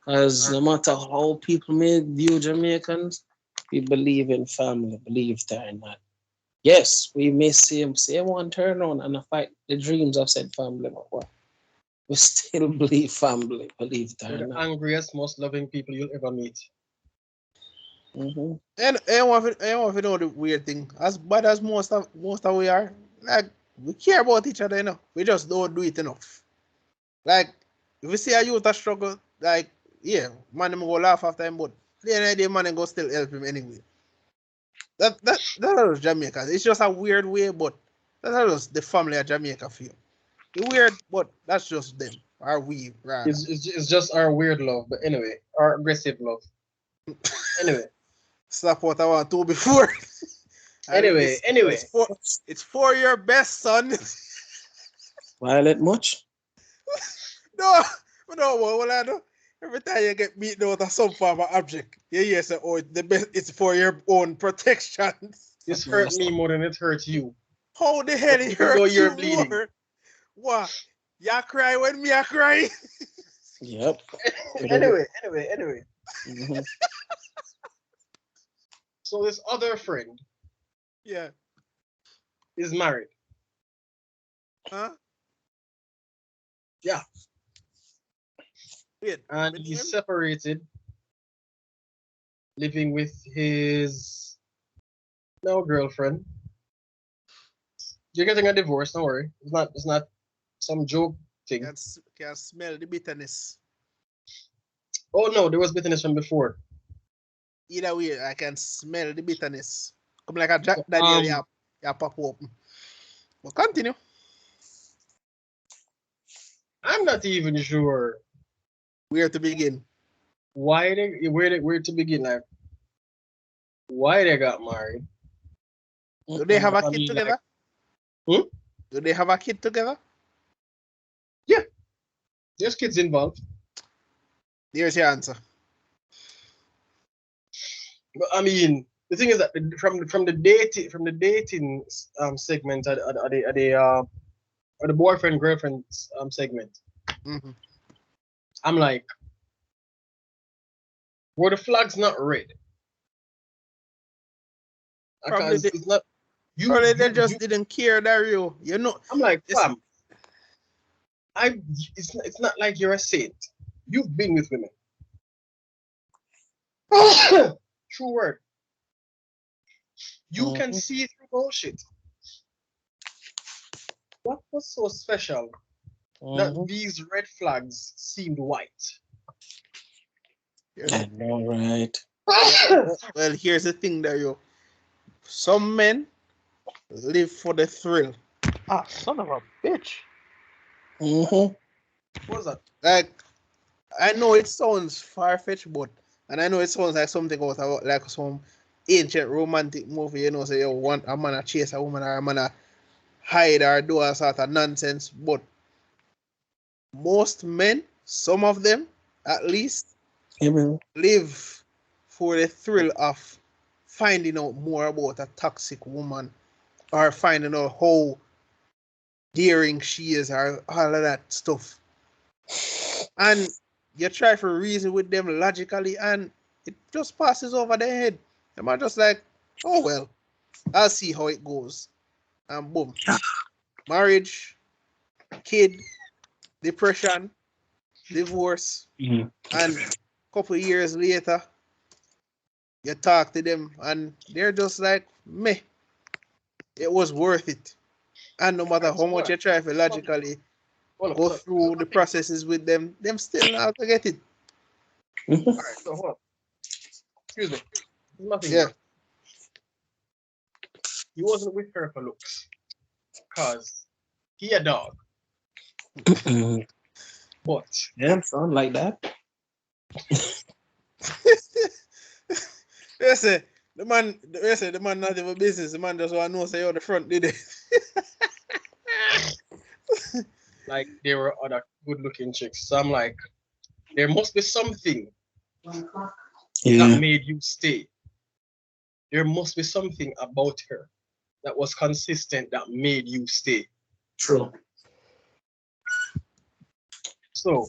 As no matter how people may view Jamaicans, we believe in family, believe that or not. Yes, we may see one turn on and fight the dreams of said family, but what? We still believe family, believe that They're or the not. angriest, most loving people you'll ever meet. And I want to know the weird thing. As bad as most of we are, like we care about each other enough. We just don't do it enough. Like if we see a youth a struggle, like yeah, man them go laugh after him, but at the end of the day, man them go still help him anyway. That is Jamaica. It's just a weird way, but that's just the family of Jamaica feel. The weird, but that's just them. Or we rather. It's just our weird love, but anyway, our aggressive love. Anyway. Stop what I want to before. Anyway. It's for your best, son. Violet much? No, No, what I do? Every time you get beaten out of some form of object, you hear say, oh, the best it's for your own protection. This hurt me more than it hurts you. How the hell it Even though hurts you're you bleeding. more? What? Ya cry when me a cry? Yep. Anyway. Mhm. So this other friend Yeah. is married. Huh? Yeah. Wait. And he's separated, living with his now girlfriend. You're getting a divorce, don't worry. It's not some joke thing. Can smell the bitterness. Oh no, there was bitterness from before. Either way, I can smell the bitterness. Come like a Jack Daniel, you pop open. But continue. I'm not even sure Where to begin? where to begin. Like, why they got married? Do they have a I kid mean, together? like, Do they have a kid together? yeah, there's kids involved. There's your answer. But I mean, the thing is that from the dating segment at the boyfriend girlfriend segment, Mm-hmm. I'm like, were the flags not red? Probably Because it's not you. Probably they just you didn't care, Dario. You know. I'm like, It's- fam, it's not like you're a saint. You've been with women. True word. You can see through bullshit. What was so special that these red flags seemed white? I know, right? Well, here's the thing, Dario. Some men live for the thrill. Ah, son of a bitch. Mm-hmm. What was that? Like, I know it sounds far-fetched, but and I know it sounds like something out of like some ancient romantic movie, you know, say you want a man to chase a woman or a man to hide or do a sort of nonsense. But most men, some of them at least, live for the thrill of finding out more about a toxic woman or finding out how daring she is or all of that stuff. And you try to reason with them logically and it just passes over their head. Them are just like, oh well, I'll see how it goes. And boom. Marriage, kid, depression, divorce, and a couple years later, you talk to them and they're just like, meh, it was worth it. And no matter how much you try to logically go through the processes with them, them still not to get it. All right, so hold on. Excuse me. Nothing. Yeah. He wasn't with her for looks, cause he a dog. But yeah, sound like that. They say the man not even business. The man just want to know say the front did it. like there were other good-looking chicks, so I'm like, there must be something that made you stay. There must be something about her that was consistent that made you stay. True. So,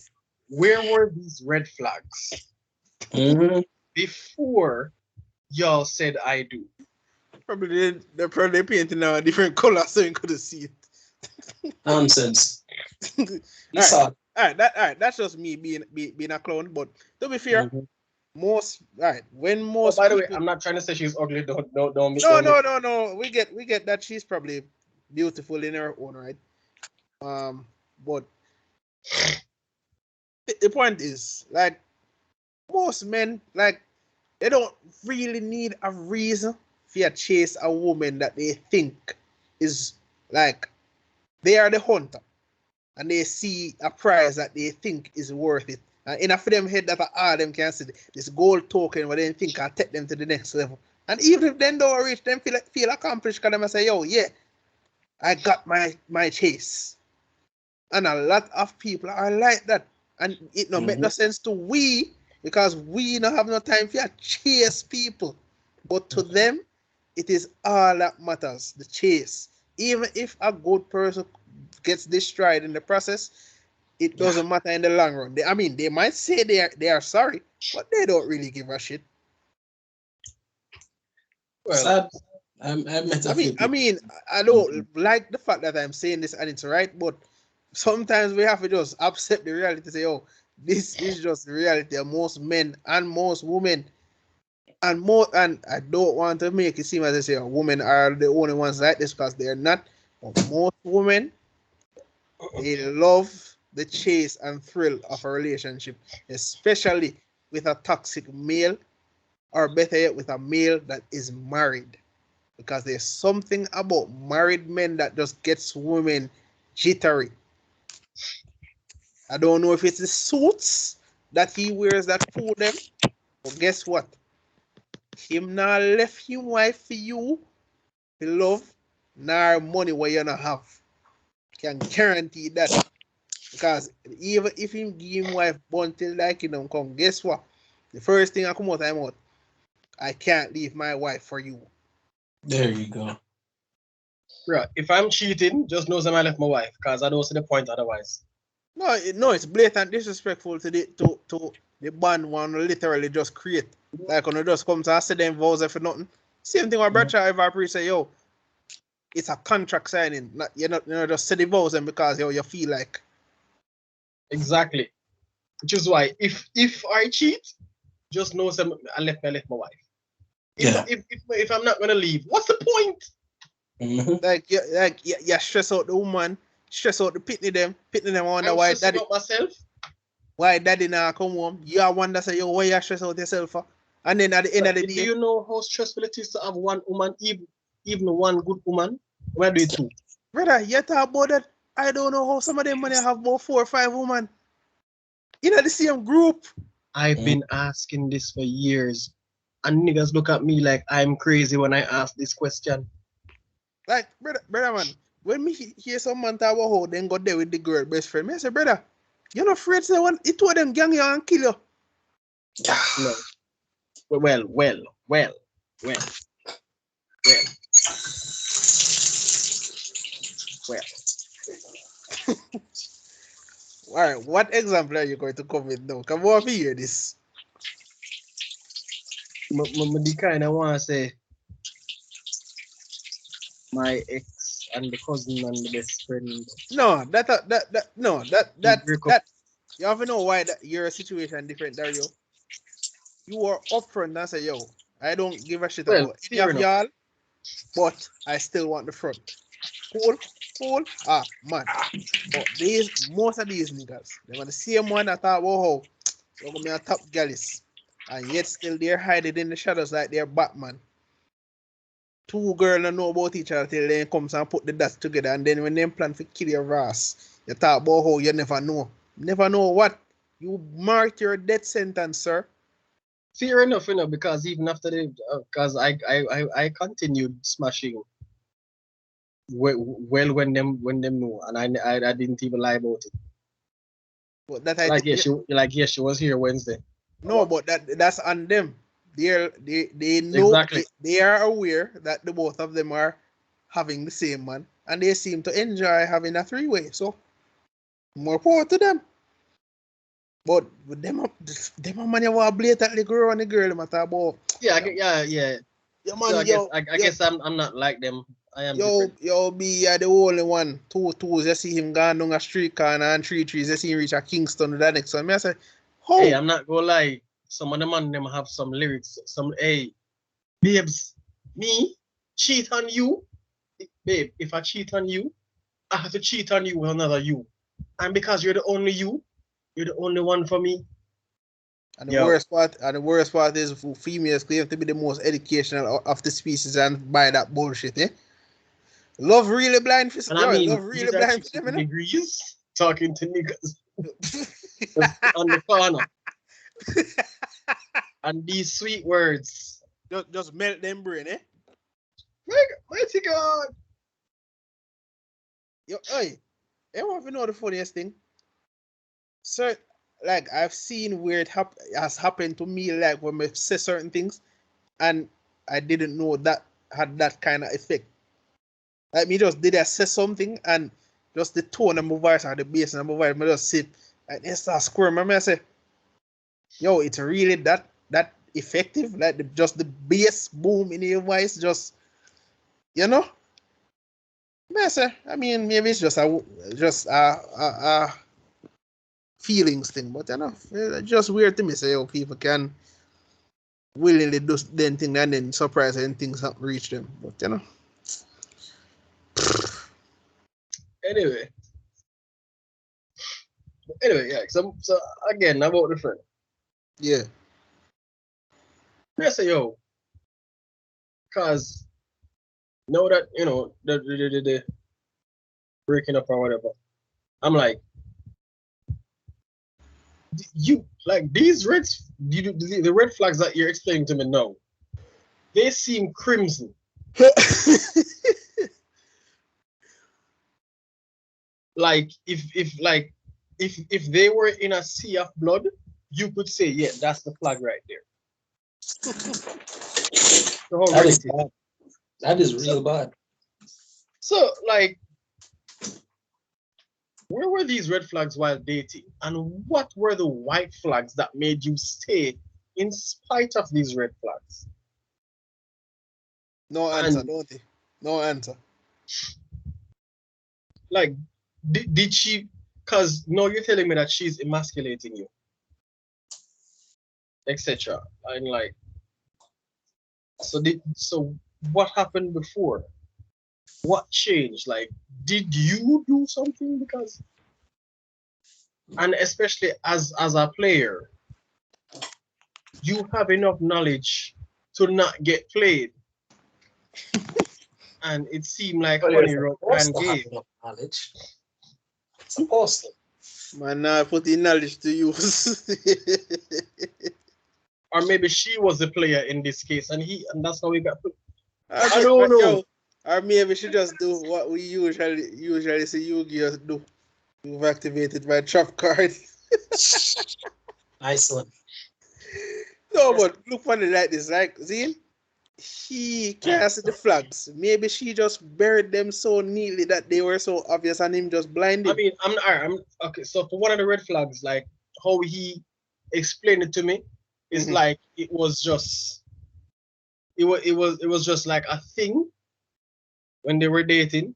where were these red flags before y'all said I do? Probably they're probably painting a different color so you couldn't see it. Nonsense. All right, that's just me being a clown. But to be fair, most when most. Oh, by the way, I'm not trying to say she's ugly. Don't. No. We get that she's probably beautiful in her own right. But the point is, like, most men, like, they don't really need a reason for chase a woman that they think is like they are the hunter and they see a prize that they think is worth it. And enough for them head that all them can see this gold token where they think can take them to the next level. And even if they don't reach, them feel accomplished because them say, yo, yeah, I got my chase. And a lot of people are like that. And it no make no sense to we because we don't have no time for chase people. But to them, it is all that matters, the chase. Even if a good person gets destroyed in the process, it doesn't matter in the long run. I mean, they might say they are sorry, but they don't really give a shit. Well, sad. I mean, I don't like the fact that I'm saying this and it's right, but sometimes we have to just accept the reality. Say, oh, this is just the reality of most men and most women. And I don't want to make it seem as if say women are the only ones like this because they're not. But most women, they love the chase and thrill of a relationship, especially with a toxic male, or better yet, with a male that is married. Because there's something about married men that just gets women jittery. I don't know if it's the suits that he wears that fool them, but guess what? Him not left him wife for you, for love, nor money what you not have. Can guarantee that. Because even if him give him wife until like him come, guess what? The first thing I come out, I'm out. I can't leave my wife for you. There you go. Bro, if I'm cheating, just know that I left my wife, because I don't see the point otherwise. No, it's blatant disrespectful to the band one literally just create. Like when you just come to say them vows for nothing. Same thing with brother ever pre say, yo, it's a contract signing. You're not just say the vows them because you feel like. Exactly. Which is why if I cheat, just know that I left my wife. If I'm not gonna leave, what's the point? Like you stress out the woman, stress out the pitney them wonder why daddy out myself. Why daddy now come home? You are one that say, yo, why you stress out yourself for? And then at the end of the day, do you know how stressful it is to have one woman, even one good woman? Where do you two? Brother, you talk about that. I don't know how some of them money have about 4 or 5 women in the same group. I've been asking this for years, and niggas look at me like I'm crazy when I ask this question. Like, brother man, when me hear some man talk about how they go there with the girl best friend, me say, brother, you're not afraid to say one, it two of them gang you and kill you. No. Well. All right, what example are you going to come with now? Come over here, this. The kind I want to say my ex and the cousin and the best friend. No, that you have to know why your situation different, Dario. You are upfront and say, yo, I don't give a shit about any of y'all, but I still want the front. Cool. Man. But most of these niggas, they want the same one that thought, whoa, you're gonna be a top gallus. And yet still they're hiding in the shadows like they're Batman. Two girls don't know about each other till they comes and put the dots together, and then when they plan to kill your ass, you talk about how you never know. Never know what? You mark your death sentence, sir. Fair enough, because even after because I continued smashing. Well, when them know, and I didn't even lie about it. But that she was here Wednesday. No, but that's on them. They know exactly. They are aware that the both of them are having the same man, and they seem to enjoy having a 3-way. So more power to them. But them man you want blatantly grow on the girl matter about. Yeah. Yeah, man, so I guess I'm not like them. I am different. you're the only one. 2-2s, you see him going down a street corner, and 3-3s, you see him reach a Kingston with that next one. I say, how? Hey, I'm not gonna lie. Some of them have some lyrics. Babes, me cheat on you, babe. If I cheat on you, I have to cheat on you with another you, and because you're the only you, you're the only one for me. And the worst part is females claim to be the most educational of the species and buy that bullshit, eh? Love really blind for and I mean, love really blind for them, degrees talking to niggas on the corner. And these sweet words just melt them brain, eh? Mighty God. Yo, hey, want to know the funniest thing? Sir, like I've seen where it has happened to me, like when I say certain things, and I didn't know that had that kind of effect. Like me just did I say something and just the tone of my voice or the bass of my voice, I just sit and it start squirming. I say, yo, it's really that effective, like just the bass boom in your voice, just you know. I mean, maybe it's just a feelings thing, but you know, it's just weird to me. Say, yo, people can willingly do then thing and then surprise and things don't reach them, but you know. Anyway, yeah. So again, about the friend. Yeah. I say, yo, cause know that you know the breaking up or whatever. I'm like, you like these the red flags that you're explaining to me now. They seem crimson. Like if they were in a sea of blood, you could say, yeah, that's the flag right there. So how That red is it is. bad. That is real bad. So like, where were these red flags while dating, and what were the white flags that made you stay in spite of these red flags? No answer, And don't they? No answer. like, did she? Because no, you're telling me that she's emasculating you, etc. And like, so what happened before? What changed? Like, did you do something? Because, and especially as a player, you have enough knowledge to not get played. And it seemed like But Honey you're Rock supposed and to have Gabe. enough knowledge. Supposed to. Man, now put the knowledge to use. Or maybe she was the player in this case, and that's how we got put. I don't know. Yo, or maybe we should just do what we usually see Yu-Gi-Oh do. You've activated my trap card. Nice one. No, but look funny like this, like Zine. He can't see the flags. Maybe she just buried them so neatly that they were so obvious and him just blinded. I mean, I'm okay. So for one of the red flags, like how he explained it to me, is like it was just like a thing when they were dating,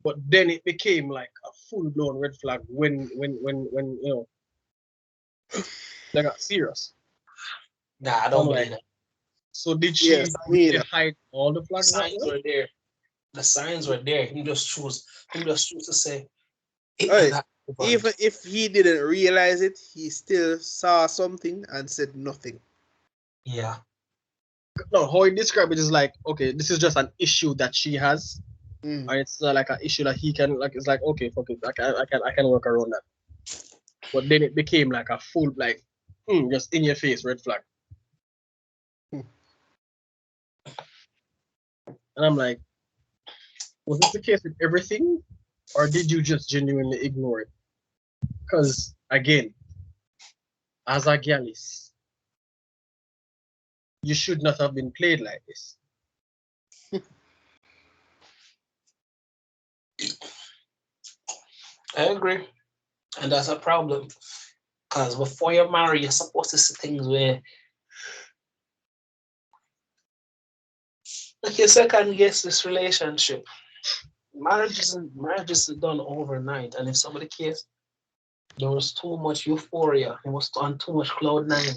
but then it became like a full blown red flag when you know they got serious. Nah, I So don't I'm believe like, it. so did Yes, she me really either. hide all the The flags that signs way? were there. The signs were there. Him just choose to say it Hey, and that. even if he didn't realize it, he still saw something and said nothing. Yeah. No, how he described it is like, okay, this is just an issue that she has, and it's like an issue that he can like. It's like, okay, fuck it, I can work around that. But then it became like a full like, just in your face red flag. And I'm like, was this the case with everything, or did you just genuinely ignore it? Because again, as a Gallus, you should not have been played like this. I agree. And that's a problem. Because before you marry, you're supposed to see things where like you second guess this relationship. Marriage is done overnight. And if somebody case there was too much euphoria, he was on too much cloud nine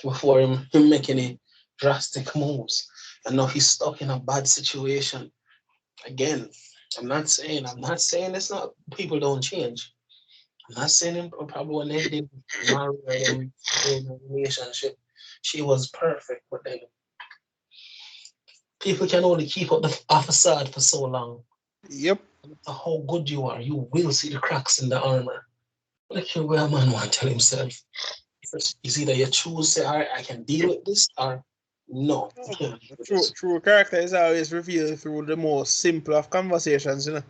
before him make any drastic moves. And now he's stuck in a bad situation. Again, I'm not saying it's not people don't change. I'm not saying him probably when they did marry or in a relationship, she was perfect, but then people can only keep up a facade for so long. Yep. No matter how good you are, you will see the cracks in the armor. Like you where a man want to tell himself. It's either you choose say, all right, I can deal with this, or no, I can't deal with this. True character is always revealed through the most simple of conversations, you know.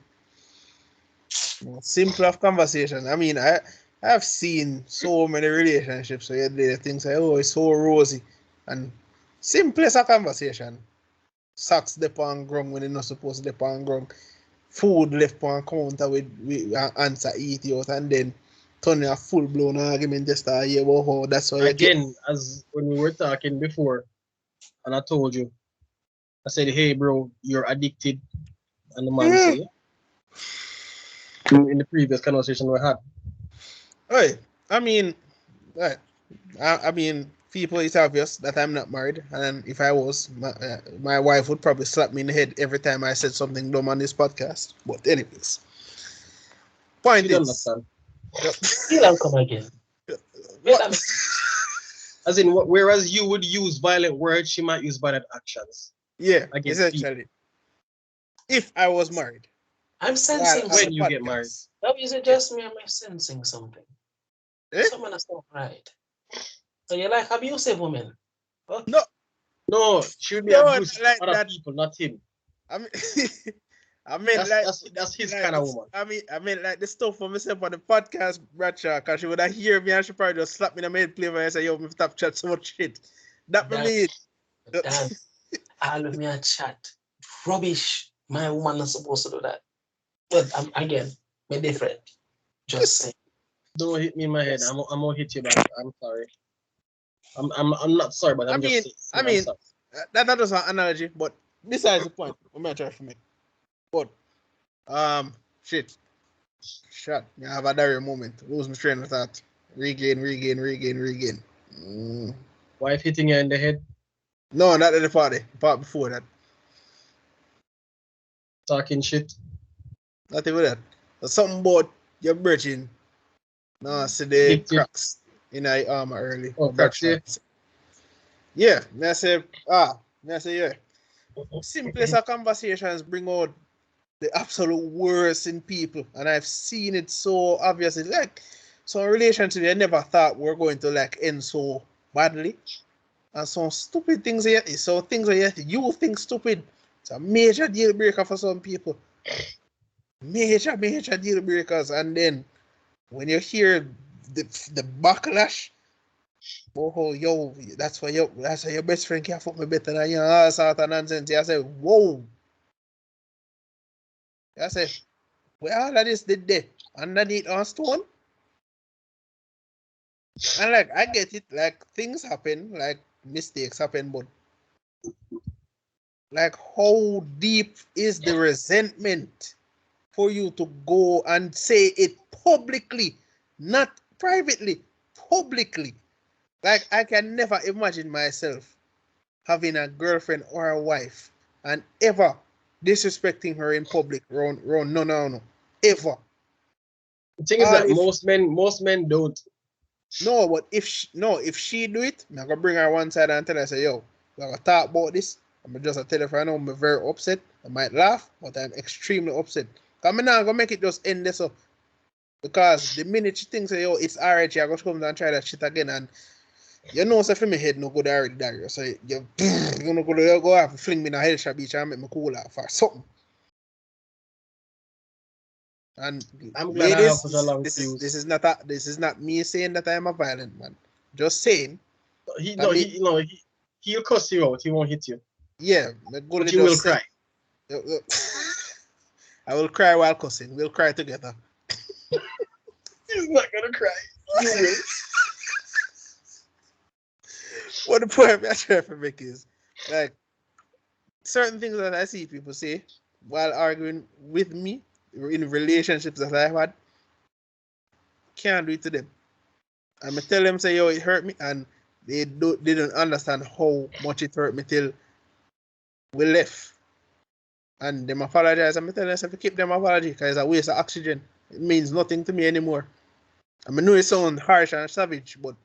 Simple of conversation. I mean, I've seen so many relationships where the things say, oh, it's so rosy. And simplest a conversation. Socks dip on ground when you're not supposed to dip on ground. Food left on counter with answer eat you out, and then turn a full blown argument just to hear about how that's why you get. Again, as when we were talking before, and I told you, I said, hey, bro, you're addicted. And the man said, in the previous conversation we had. Right. I mean, right. I mean, people, it's obvious that I'm not married, and if I was, my wife would probably slap me in the head every time I said something dumb on this podcast. But anyways, point She don't is, understand. Still I'll come again. Wait a minute. As in, whereas you would use violent words, she might use violent actions. yeah, Against essentially, if I was married, I'm while sensing on When the you get married. podcast, Now, is it just me or am I sensing something? eh? Someone is not right. So you're like abusive woman. Okay. No, No, she would be no, not abusive to like other that. people, not him. I mean, I mean, like That's his like kind of woman. I mean, like the stuff for myself on the podcast, Bradshaw, because she would have hear me and she probably just slap me in the mid play and say, yo, me stop chat so much shit. That Dan, me mean. Dan, all of me a chat. Rubbish. My woman is supposed to do that. But again, me different. Just saying. Don't hit me in my head. Yes. I'm gonna hit you back. I'm sorry. I'm not sorry, but I'm just saying I I'm mean, sorry. that was an analogy, but besides the point, I'm not trying to make. But shit, shot. I have a Dario moment. Lose my train of thought. Regain. Wife hitting you in the head, No, not at the party. The part before that. talking shit. Not even that. There's something about your virgin. No, see the Addicted. cracks in the armor early. Oh, cracks, yeah. Yeah, me I say, yeah. Simplest of conversations bring out the absolute worst in people, and I've seen it so obviously. Like, some relationship I never thought were going to like end so badly, and some stupid things here. So things that you think stupid, it's a major deal breaker for some people. Major deal breakers, and then when you hear the backlash, oh yo, that's why your best friend can't fuck me better than you, all sort of nonsense. I say, whoa. I say, well, all of this did there underneath on stone. And like I get it, like things happen, like mistakes happen, but like how deep is the resentment for you to go and say it publicly, not privately, publicly? Like I can never imagine myself having a girlfriend or a wife and ever disrespecting her in public. No, ever. The thing is that most men don't. No, but if she do it, I'm gonna bring her one side and tell her, say, yo, we're gonna talk about this. I'm just tell her if I know I'm very upset. I might laugh, but I'm extremely upset. Cause I'm not gonna make it just end this up. Because the minute she thinks, yo, it's alright, you're gonna come and try that shit again, and you know, so for me head no good already, Dario. So you gonna go have to fling me in a head shot beach and make me cool off or something. And I'm glad I have such a long this fuse. is not me saying that I am a violent man. Just saying. He'll cuss you out. He won't hit you. Yeah, But you will cry. I will cry while cussing. We'll cry together. He's not gonna cry. You will. What the point I'm trying to make is, like, certain things that I see people say while arguing with me in relationships that I've had, can't do it to them. I'm gonna tell them, say, yo, it hurt me, and they didn't understand how much it hurt me till we left. And them apologize. I'm telling them to keep them apology because it's a waste of oxygen. It means nothing to me anymore. I mean, I know it sounds harsh and savage, but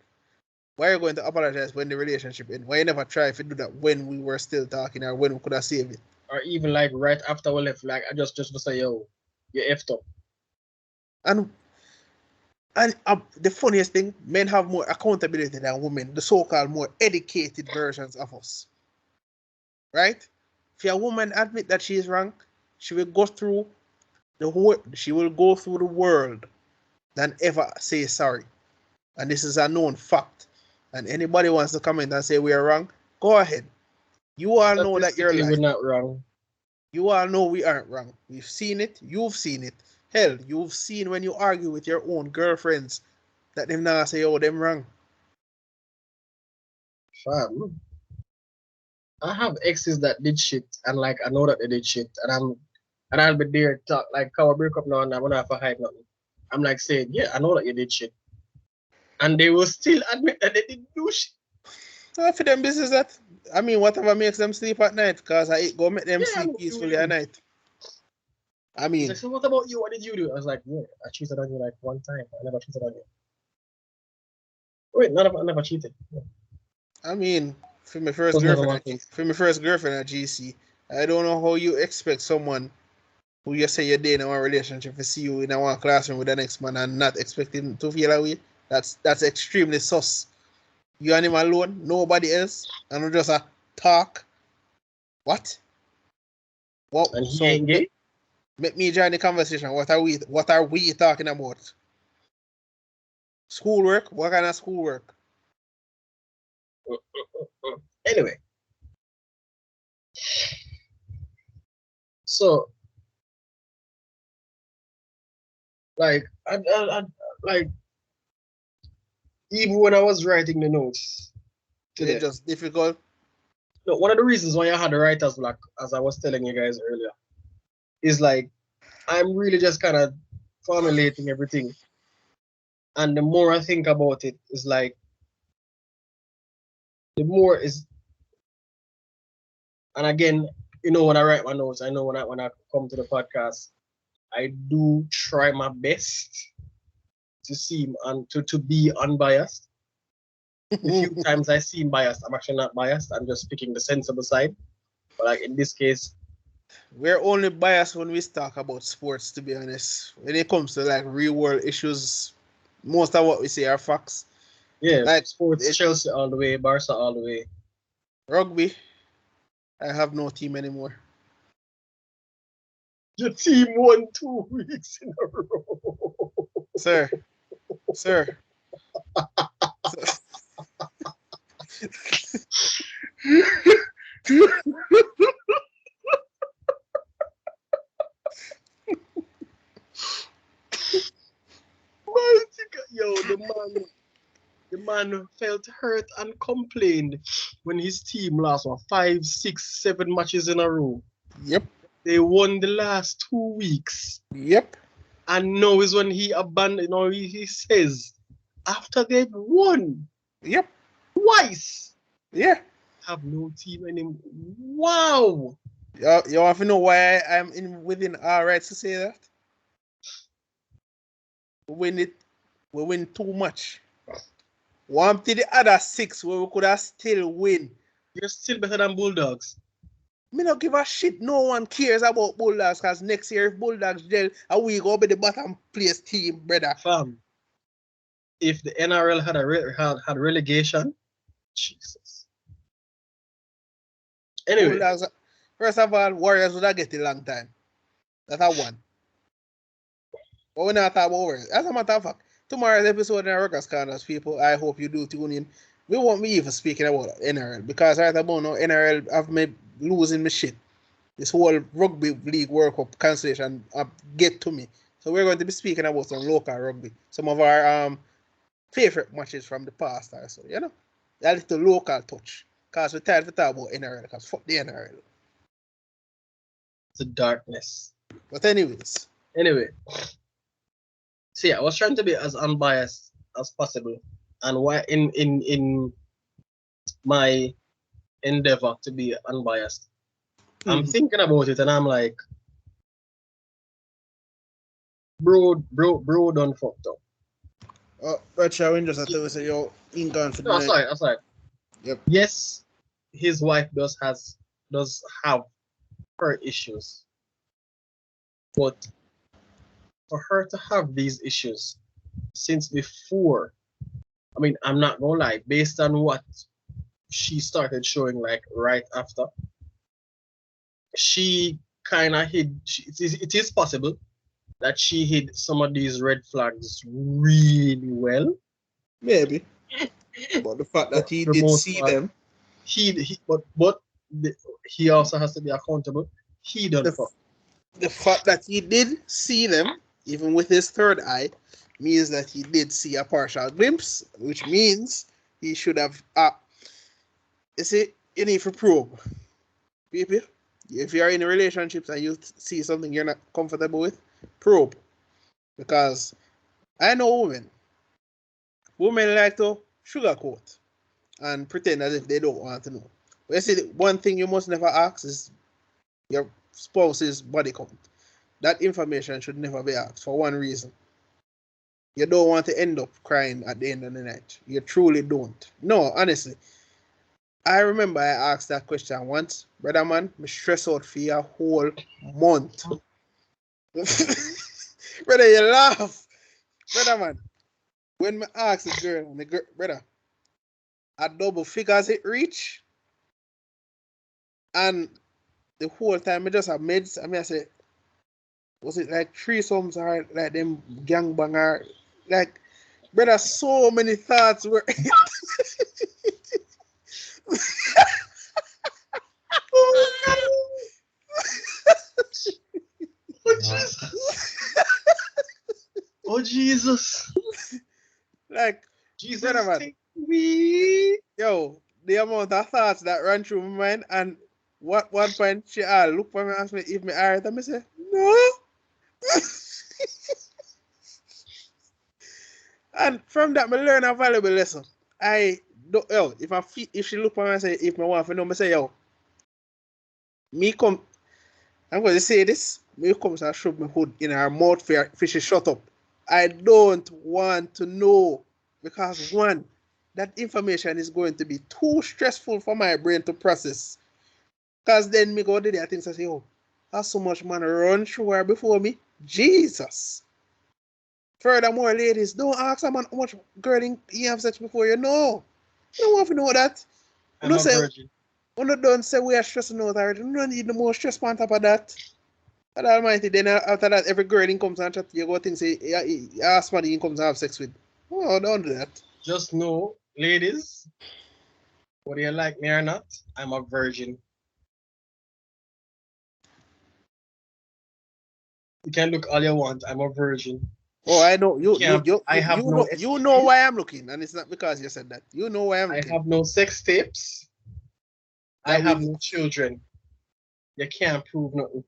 why are you going to apologize when the relationship ends? Why you never try to do that when we were still talking or when we could have saved it? Or even like right after we left, like I just to say, yo, you effed up. And the funniest thing, men have more accountability than women, the so-called more educated versions of us. Right? If a woman admit that she is wrong, she will go through the world than ever say sorry. And this is a known fact. And anybody wants to comment and say we are wrong, go ahead. You all know that you're Statistically, we're lying. not wrong. You all know we aren't wrong. We've seen it. You've seen it. Hell, you've seen when you argue with your own girlfriends that them now say, oh, them wrong. Fam. I have exes that did shit, and like I know that they did shit, and I'll be there talk like how I break up now and I wanna have to hide nothing. I'm like saying, yeah, I know that you did shit, and they will still admit that they didn't do shit. For them business that, I mean, whatever makes them sleep at night, because I go make them Yeah, sleep look, peacefully at night. I He's mean, like, so what about you? What did you do? I was like, yeah, I cheated on you like one time. I never cheated on you. Wait, I never cheated. Yeah. I mean, for my first Was never girlfriend, one at thing. GC, I don't know how you expect someone who you say you're dating in one relationship to see you in a one classroom with the next man and not expecting to feel away. That's extremely sus. You and him alone, nobody else, and just a talk. What? What? And he So ain't gay? make me join the conversation. What are we talking about? Schoolwork? What kind of schoolwork? Anyway, so like like even when I was writing the notes today, It's just difficult. no, one of the reasons why I had the writer's block, as I was telling you guys earlier, is like I'm really just kind of formulating everything. And the more I think about it, is like the more is, and again, you know, when I write my notes, I know when I come to the podcast, I do try my best to seem and to be unbiased. The few times I seem biased, I'm actually not biased. I'm just picking the sensible side. But like in this case, We're only biased when we talk about sports, to be honest. When it comes to like real world issues, most of what we say are facts. yeah, Like sports, Chelsea all the way, Barca all the way. rugby, I have no team anymore. Your team won 2 weeks in a row. Sir. Yo, the man felt hurt and complained when his team lost 5, 6, 7 matches in a row. Yep. They won the last 2 weeks. Yep. And now is when he abandoned, you know, he says, after they've won Yep. twice, Yeah. have no team anymore. Wow. You want to know why I'm within our rights to say that? We win too much. One to the other 6 where we could have still win. You're still better than Bulldogs. Me not give a shit. No one cares about Bulldogs because next year if Bulldogs gel, we go be the bottom place team, brother. Fam, if the NRL had relegation, Jesus. Anyway, Bulldogs, first of all, Warriors would have get a long time. That's a one. But we're not talking about Warriors. As a matter of fact, tomorrow's episode in our Rockers Corners, people, I hope you do tune in. We won't be even speaking about NRL because right about now, NRL have me losing my shit. This whole rugby league World Cup cancellation get to me. So we're going to be speaking about some local rugby, some of our favorite matches from the past. So you know, that little local touch. Cause we're tired to talk about NRL. Because fuck the NRL. the darkness. But anyways, Anyway, see, I was trying to be as unbiased as possible, and why in my endeavor to be unbiased, I'm thinking about it, and I'm like, bro, done fucked up. but shall we just have to say yo in gone for the No, night? I'm sorry. Yep. Yes, his wife does have her issues, but for her to have these issues since before, I mean, I'm not gonna lie, based on what she started showing like right after, she kind of hid. It is possible that she hid some of these red flags really well. Maybe. But the fact that But he for the did most see part, them, he also has to be accountable. He done fuck. the fact that he did see them, even with his third eye, means that he did see a partial glimpse, which means he should have. You see, you need to probe. People, if you're in relationships and you see something you're not comfortable with, probe. Because I know women. Women like to sugarcoat and pretend as if they don't want to know. But you see, one thing you must never ask is your spouse's body count. That information should never be asked for one reason. You don't want to end up crying at the end of the night. You truly don't. No, honestly. I remember I asked that question once. Brother man, me stress out for a whole month. Brother, you laugh. Brother man, when me ask the girl, brother, a double figures it reach, and the whole time I just have meds. I mean, I say, was it like threesomes or like them gangbanger? Like, brother, so many thoughts were. Oh Jesus! Oh Jesus! Like, brother Jesus, man, take me. yo, the amount of thoughts that ran through my mind, and what one point she look for me and ask me if me alright, and me say no. And from that, me learn a valuable lesson. I don't, yo, if she look for me and say if me want to know, me say yo, me come. I'm going to say this. Me comes and shove my hood in her mouth for she shut up. I don't want to know because one, that information is going to be too stressful for my brain to process. Because then me go to the things I say, oh, has so much man run through her before me. Jesus. Furthermore, ladies, don't ask a man how much girl you have sex before you know. You don't want to know that. You I'm don't a say, virgin. you don't say we are stressing out already. You don't need no more stress on top of that. God Almighty, then after that, every girl in comes and chat, you go think say, you ask somebody in comes and have sex with. Oh, don't do that. Just know, ladies, whether you like me or not, I'm a virgin. You can look all you want. I'm a virgin. Oh, I know I have no you know STD. why I'm looking, and it's not because you said that. You know why I'm I looking. have no sex tapes. I That have we no children. You can't prove nothing.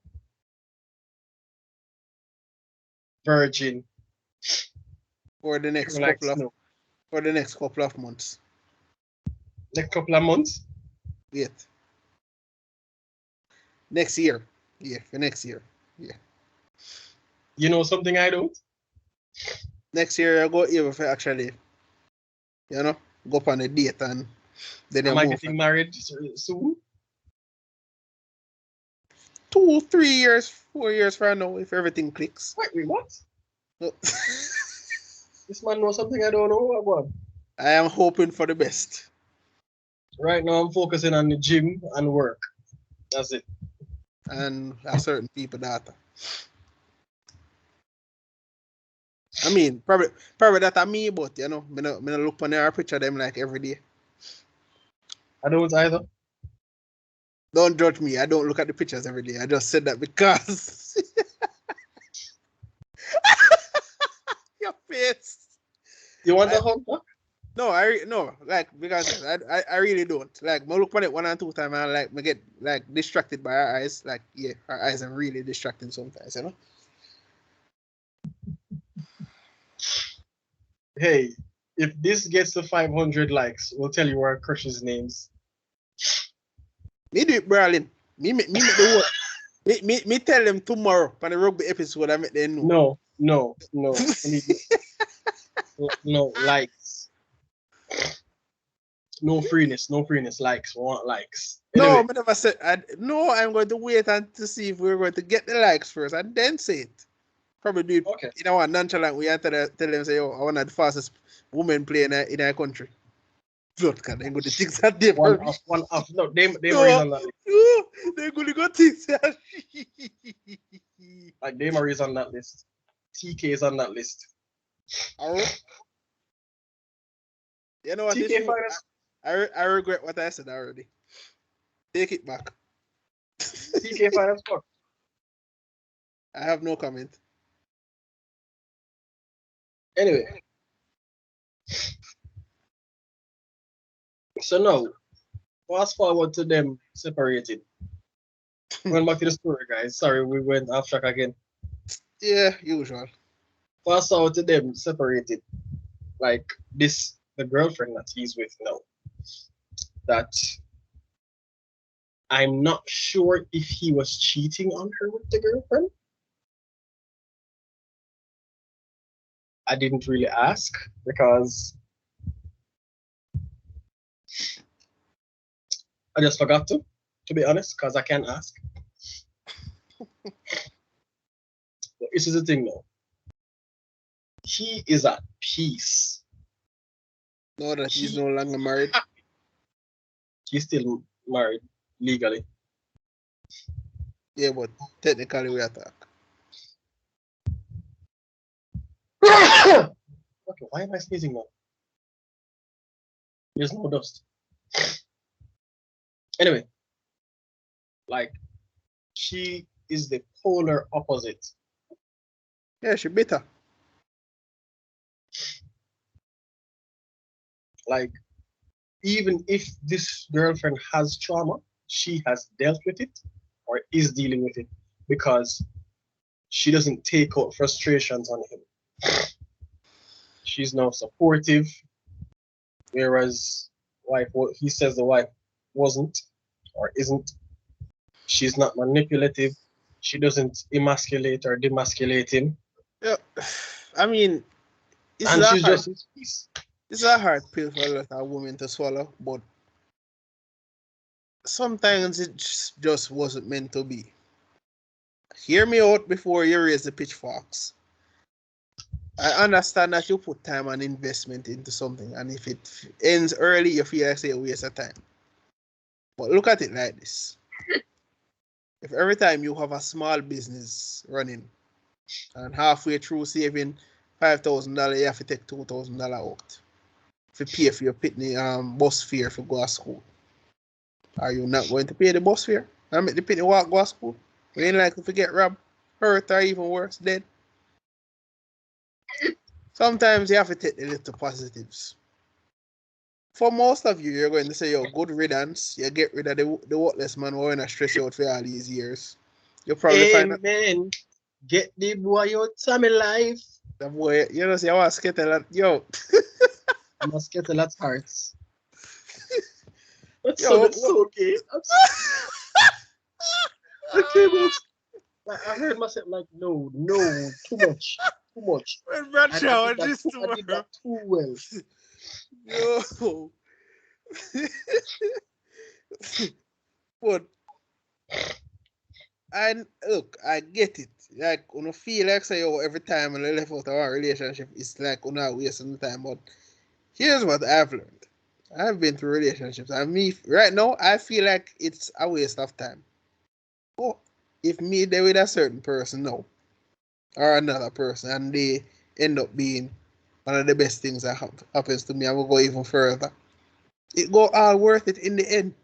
Virgin. for the next Pure like couple of snow. months. Next couple of months. Wait, next year. Yeah, for next year. Yeah, You know something I don't? next year I go here for actually, go up on a date and then you Am I move. getting married soon? 2, 3 years, 4 years from now if everything clicks. Wait, what? This man knows something I don't know. What? I am hoping for the best. Right now, I'm focusing on the gym and work. That's it. And a certain people data. I mean, probably that me, but me no look on their picture them like every day. I don't either. Don't judge me. I don't look at the pictures every day. I just said that because your face. You want a hug? No, like because I really don't. Like me look on it 1 or 2 times and like me get like distracted by her eyes. Like yeah, her eyes are really distracting sometimes, Hey, if this gets to 500 likes, we'll tell you our crush's names. Me do it, Berlin. Me make the whole. Me tell them tomorrow for the rugby episode. I make them know. No. No likes. No freeness. Likes. We want likes. No, Anyway, I never said. I'm going to wait and to see if we're going to get the likes first and then say it. Probably do it okay. in our nonchalant way and tell them say, "Oh, I want the fastest woman player in our country." Blood can they go to things that they One off. No, they no, Mary's on that list. no, they're going to go things that Like they Mary's on that list. TK is on that list. You know what? TK finance. I regret what I said already. Take it back. TK finance fuck. I have no comment. Anyway. So now, fast forward to them separated. Going back to the story, guys. Sorry, we went off track again. Yeah, usual. Fast forward to them separated. Like this, the girlfriend that he's with now. That I'm not sure if he was cheating on her with the girlfriend. I didn't really ask because I just forgot to be honest, because I can't ask. But this is the thing though. He is at peace. No, that he's no longer married. He's still married legally. Yeah, but technically we attack. Okay, why am I sneezing now? There's no dust. Anyway, like she is the polar opposite. Yeah, she bitter. Like, even if this girlfriend has trauma, she has dealt with it or is dealing with it because she doesn't take out frustrations on him. She's now supportive, whereas he says the wife wasn't or isn't. She's not manipulative. She doesn't emasculate or demasculate him. Yeah, I mean, And she's just his peace. It's a hard pill for a lot of women to swallow, but sometimes it just wasn't meant to be. Hear me out before you raise the pitchforks. I understand that you put time and investment into something, and if it ends early, you feel like it's a waste of time. But look at it like this. If every time you have a small business running, and halfway through saving $5,000, you have to take $2,000 out to pay for your pitney bus fare to go to school. Are you not going to pay the bus fare and make the pitney walk go to school? We ain't likely to get robbed, hurt, or even worse, dead. Sometimes you have to take the little positives. For most of you, you're going to say, yo, good riddance. You get rid of the worthless man who are going to stress you out for all these years. You'll probably find out. Amen. Get the boy out of my life. The boy, you know, say, I want to get a lot. Yo. I must get a lot of hearts. That's Yo, so gay. I heard myself like, no, too much. When Bradshaw just I did that too well. Yo. But look, I get it. Like, when I feel like say, yo, every time when I left out of our relationship, it's like when I wasting the time. But here's what I've learned. I've been through relationships, and me right now, I feel like it's a waste of time. Oh, if me there with a certain person now, or another person, and they end up being one of the best things that happens to me, I will go even further. It go all worth it in the end.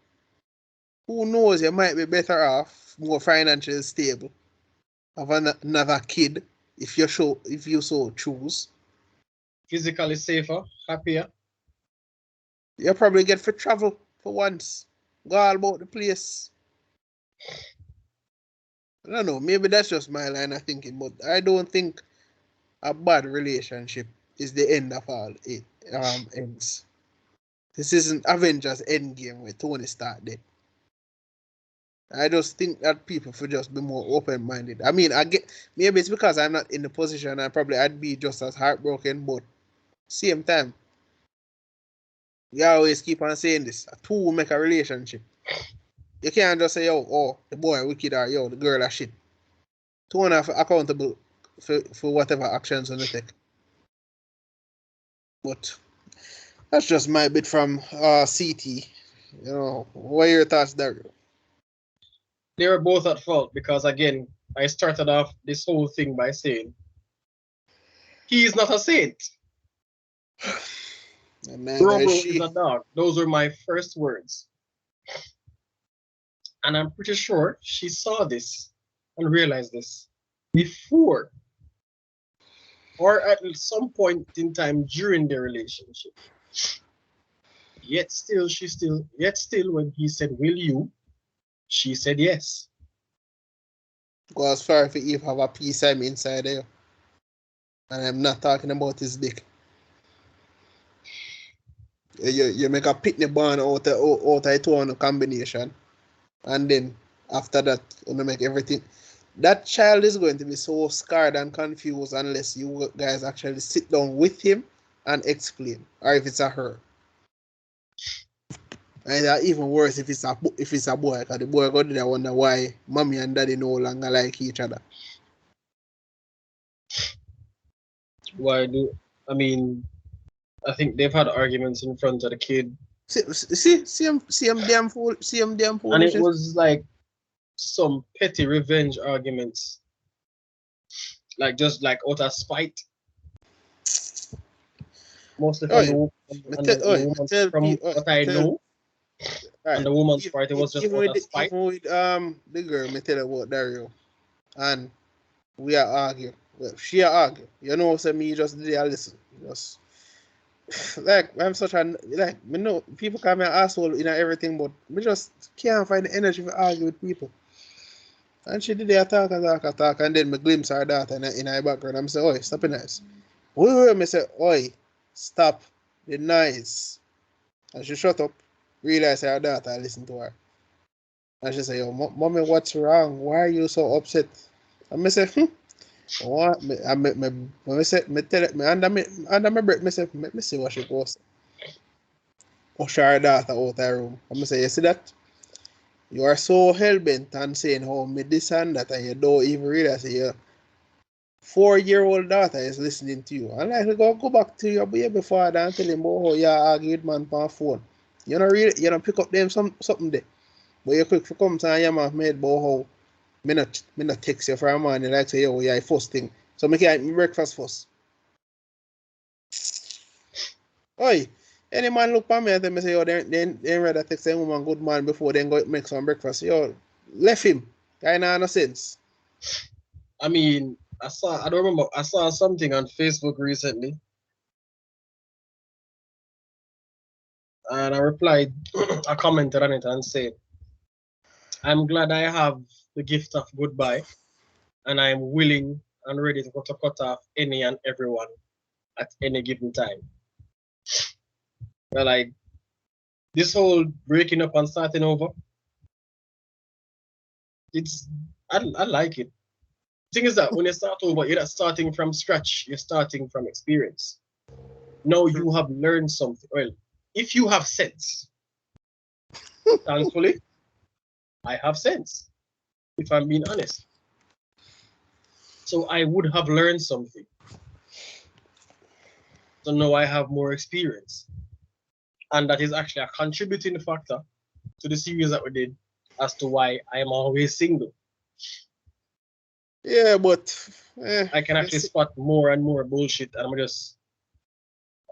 Who knows? You might be better off, more financially stable, have another kid if you so choose. Physically safer, happier. You probably get for travel for once. Go all about the place. I don't know, maybe that's just my line of thinking, but I don't think a bad relationship is the end of all it ends. This isn't Avengers Endgame where Tony Stark dead. I just think that people should just be more open-minded. I mean, I get maybe it's because I'm not in the position and probably I'd be just as heartbroken, but same time, you always keep on saying this. Two will make a relationship. You can't just say, oh, the boy wicked or yo, the girl are shit. Two and are accountable for whatever actions on the take. But that's just my bit from CT. You know, what are your thoughts, Dario? They were both at fault because, again, I started off this whole thing by saying He is not a saint. And neither Bro, is bro is she. a dog. Those were my first words. And I'm pretty sure she saw this and realized this before or at some point in time during their relationship. Yet still, when he said, "Will you?" she said yes. Go as far if you have a piece of him inside there. And I'm not talking about his dick. You make a picnic barn out of a two combination. And then after that, you make everything. That child is going to be so scarred and confused unless you guys actually sit down with him and explain. Or if it's a her. And even worse if it's a boy, because the boy go there wonder why mommy and daddy no longer like each other. I think they've had arguments in front of the kid. See him damn fool. See him damn fool. And it was like some petty revenge arguments. Like just like out of spite. Mostly from the woman, from what I know. And the woman's part, it was just out of spite. Even with the girl, me tell her about Dario. And we are arguing. Well, she are arguing. You know, so me just did a listen. Just like I'm such a like me know people call me an asshole in everything, but me just can't find the energy to argue with people. And she did a talk, and then me glimpse her daughter in her background. I'm say, oi, stop it nice. Wait, me say, oi, stop the noise. And she shut up, realize her daughter listen to her. And she say, yo, mommy, what's wrong? Why are you so upset? And me say, what? Me say, me tell it, me under my breath, me say, me see what she goes. Push her daughter out of her room. And me say, you see that? You are so hell-bent on saying how me this and that, and you don't even realize your 4-year-old daughter is listening to you. And like, go back to your baby father and tell him about how you argue with man on phone. You don't pick up them something there. But you quick for come to your man made about how me not text you for a morning like say, yo, yeah, first thing. So me can eat breakfast first. Oi, any man look at me and tell me say, yo, they rather text a woman good man before they go make some breakfast. Yo, left him. Kind of no sense. I mean, I saw something on Facebook recently. And I replied, I commented on it and said, I'm glad I have the gift of goodbye, and I'm willing and ready to cut off any and everyone at any given time. Well, like this whole breaking up and starting over, I like it. The thing is that when you start over, you're not starting from scratch, you're starting from experience. Now you have learned something. Well, if you have sense, thankfully, I have sense, if I'm being honest. So I would have learned something. So now I have more experience. And that is actually a contributing factor to the series that we did as to why I am always single. Yeah, but I can actually spot more and more bullshit, and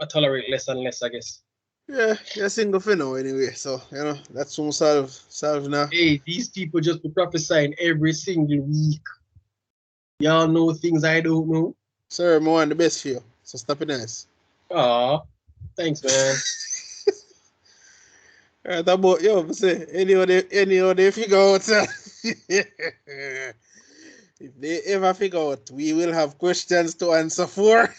I tolerate less and less, I guess. Yeah, you're single for now anyway, so you know that's soon solve now. Hey, these people just be prophesying every single week. Y'all know things I don't know. Sir, I want the best for you, so stop it nice. Aw, thanks, man. Alright, about yo, say any they figure out. If they ever figure out, we will have questions to answer for.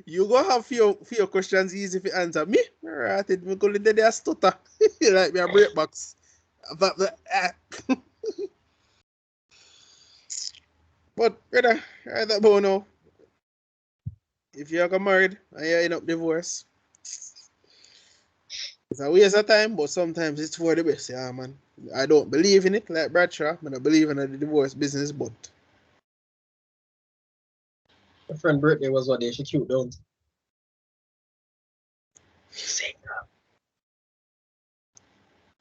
You go have few questions easy to answer. Me, alright, me go let there stutter. Like me a break box. But brother, right about now, if you got married and you end up divorced, it's a waste of time, but sometimes it's for the best, yeah, man. I don't believe in it like Bradshaw. I don't believe in the divorce business, but My friend's birthday was what day? She cute, don't she?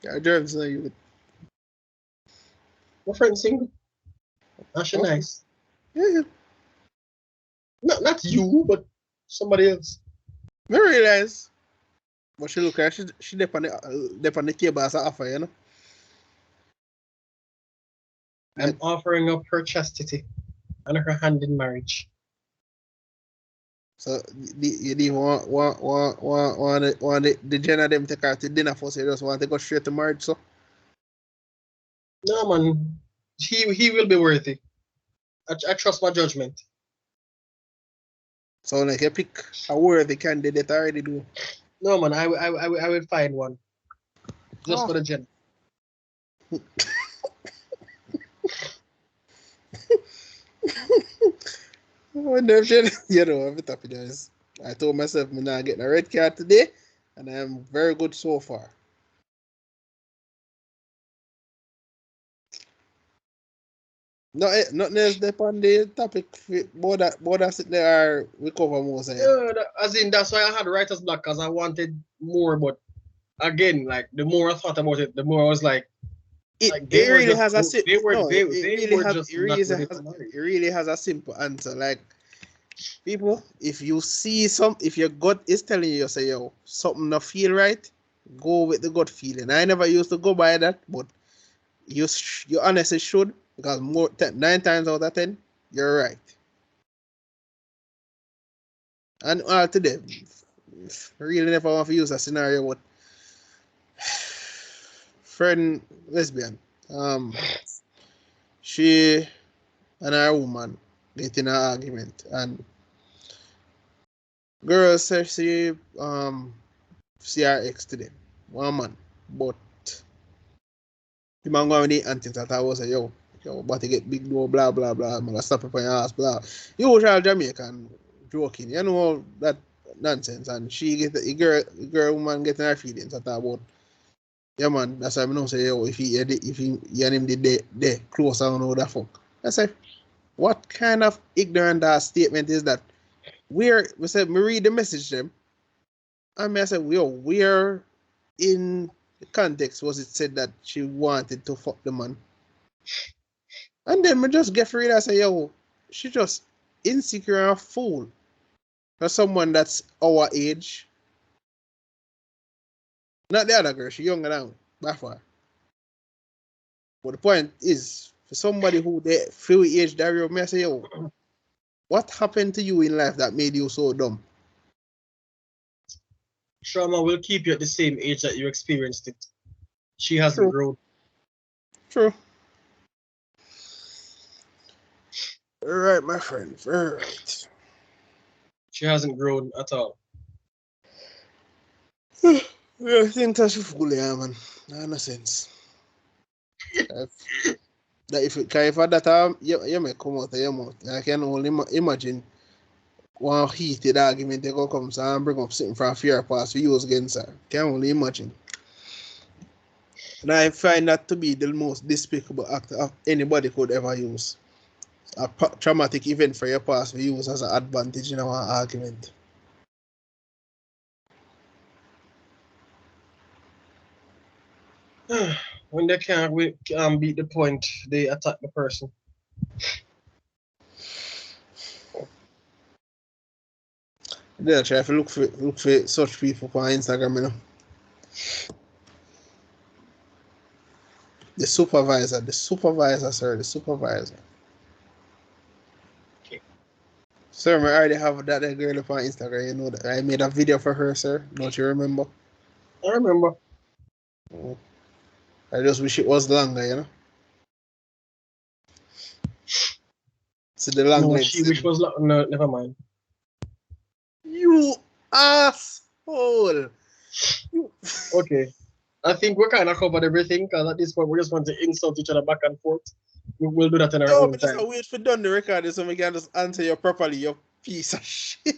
yeah, germs are you. My friend's single. And she nice. Yeah, Not you, but somebody else. I realize. But she look like she dep on the table as an offer, you know. I'm offering up her chastity and her hand in marriage. So you didn't want the Jenna them take her to dinner first. You just want to go straight to marriage, so. No man, he will be worthy. I trust my judgment. So like you pick a worthy candidate already do. No man, I will find one just Oh. for the gen. When them Jenna, you know, I'm happy guys. I told myself I'm not getting a red card today, and I'm very good so far. No, nothing else on the topic. Border sit there we cover most of it. As in, that's why I had writer's block because I wanted more, but again, like the more I thought about it, the more I was like, It really has a they were it just not ready for it marriage. really has a simple answer. Like people, if you see if your gut is telling you, say yo, something not feel right, go with the gut feeling. I never used to go by that, but you honestly should, because 9 times out of 10, you're right. And all today, really never want to use a scenario with friend lesbian. She and her woman get in an argument, and girl says she see her ex today, one man, but the man going with the auntie that I was say yo, but to get big door, blah blah blah, I'm gonna stop it on your ass, blah. Usual Jamaican joking, you know that nonsense, and she get the girl woman getting her feelings at about. Yeah man, that's why I know say yo, if he and him did there close, I don't know that fuck. I say, what kind of ignorant ass statement is that? We said we read the message them. And I said, yo, where in the context was it said that she wanted to fuck the man? And then we just get read. I say, yo, she just insecure and a fool. For someone that's our age. Not the other girl, she younger than by far. But the point is, for somebody who they feel age Dario, I say, yo, what happened to you in life that made you so dumb? Trauma will keep you at the same age that you experienced it. She hasn't grown. True. All right, my friend. All right. She hasn't grown at all. I think that's fool, yeah, man. No sense. That if that you may come out of your mouth, I can only imagine one heated argument they go come and bring up something from fear past for use against her. Can only imagine. And I find that to be the most despicable act of anybody could ever use. A traumatic event for your past to use as an advantage in our argument. When they can't beat the point, they attack the person. They try to look for such people on Instagram, you know. The supervisor, sir, the supervisor. Okay. Sir, I already have that girl up on Instagram, you know that. I made a video for her, sir. Don't you remember? I remember. Oh. I just wish it was longer, you know. See the long No, legs. she wish was no, never mind. You asshole! Okay. I think we kind of covered everything because at this point we just want to insult each other back and forth. We'll do that in our No, own but just time. wait for done the record so we can just answer you properly, you piece of shit.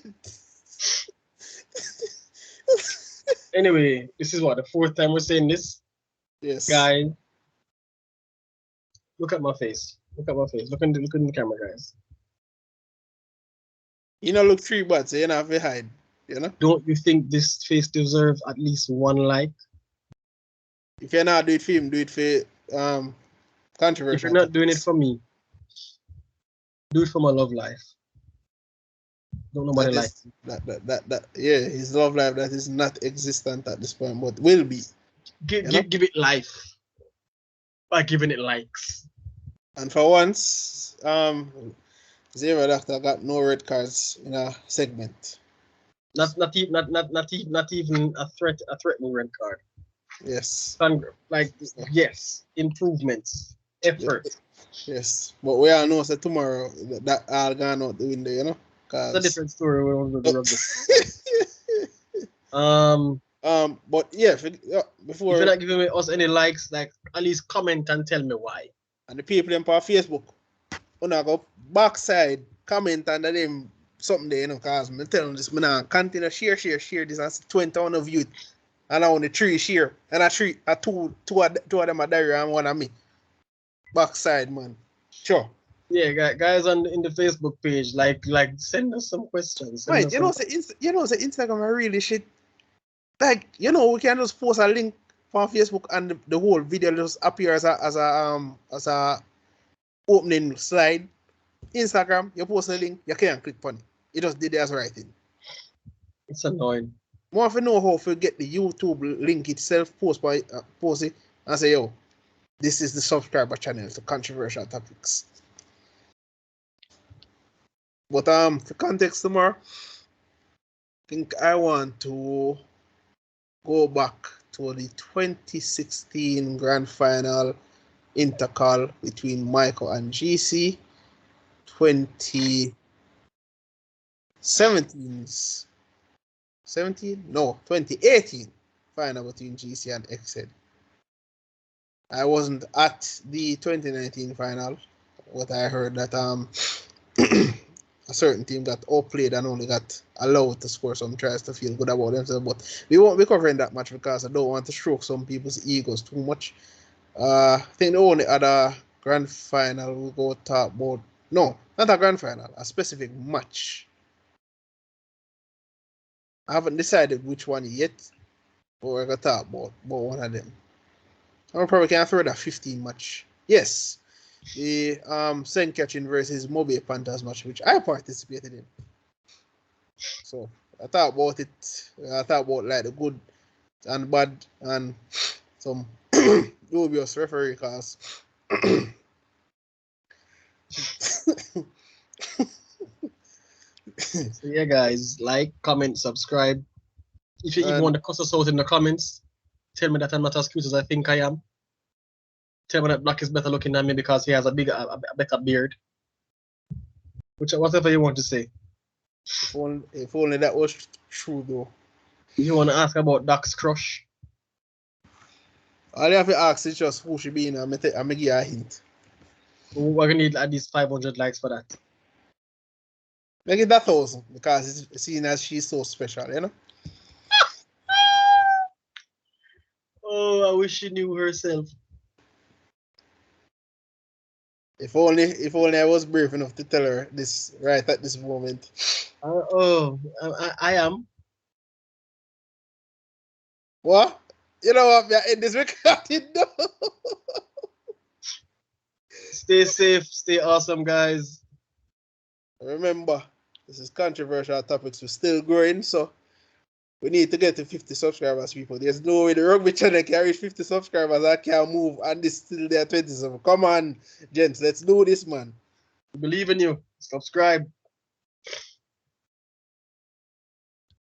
Anyway, this is what the fourth time we're saying this. Yes. Guys, look at my face. Look at my face. Look in the camera, guys. You know, look 3 bad, so you don't have to hide. You know? Don't you think this face deserves at least one like? If you're not do it for him, do it for controversial. If you're not doing it for me, do it for my love life. Don't nobody That like is that yeah, his love life that is not existent at this point, but will be. give it life by giving it likes. And for once, Zero Doctor got no red cards in a segment. Not even a threatening red card. Yes. Like yes, improvements, effort. Yes. But we all know that tomorrow that all gone out the window, you know? It's a different story when we go to rugby. But yeah, If before you're not giving us any likes, like at least comment and tell me why. and the people on Facebook, when I go backside, comment under them something there, you know, cause I'm telling this man, continue share this as 20 on of youth. And I only 3 share. And two of them are Dario and one of me. Backside, man. Sure. Yeah, guys in the Facebook page, like send us some questions. Right, the Instagram are really shit. Like, we can just post a link from Facebook and the whole video just appear as a opening slide. Instagram, you post a link, you can't click on it. You just did it as writing. It's annoying. More if you know how to get the YouTube link itself, post it and say, yo, this is the subscriber channel to controversial topics. But for context tomorrow, I think I want to go back to the 2016 grand final intercall between Michael and GC. 2018 final between GC and XZ. I wasn't at the 2019 final, but I heard that a certain team got outplayed and only got allowed to score some tries to feel good about themselves. But we won't be covering that much because I don't want to stroke some people's egos too much. I think the only other grand final we'll go talk about, no, not a grand final, a specific match. I haven't decided which one yet, but we're going to talk about one of them. I probably can throw that 15 match. Yes, the Sen Catching versus Mobile Panthers match, which I participated in. So I thought about it. I thought about like the good and bad and some dubious referee cause. So yeah, guys, like, comment, subscribe. If you even want to cuss us out in the comments, tell me that I'm not as cute as I think I am. Tell me that Black is better looking than me because he has a better beard. Whatever you want to say. If only that was true, though. If you want to ask about Doc's crush, all you have to ask is just who she be in. I'm going to give you a hint. we're going to need at least 500 likes for that. Make it 1,000 because it's seen as she's so special, you know? Oh, I wish she knew herself. If only I was brave enough to tell her this right at this moment. I am. What? You know what? In this recording, no. Stay safe, stay awesome, guys. Remember, this is controversial topics. We're still growing, so we need to get to 50 subscribers, people. There's no way the rugby channel can reach 50 subscribers. I can't move, and this still there 27. Come on, gents, let's do this, man. We believe in you. Subscribe.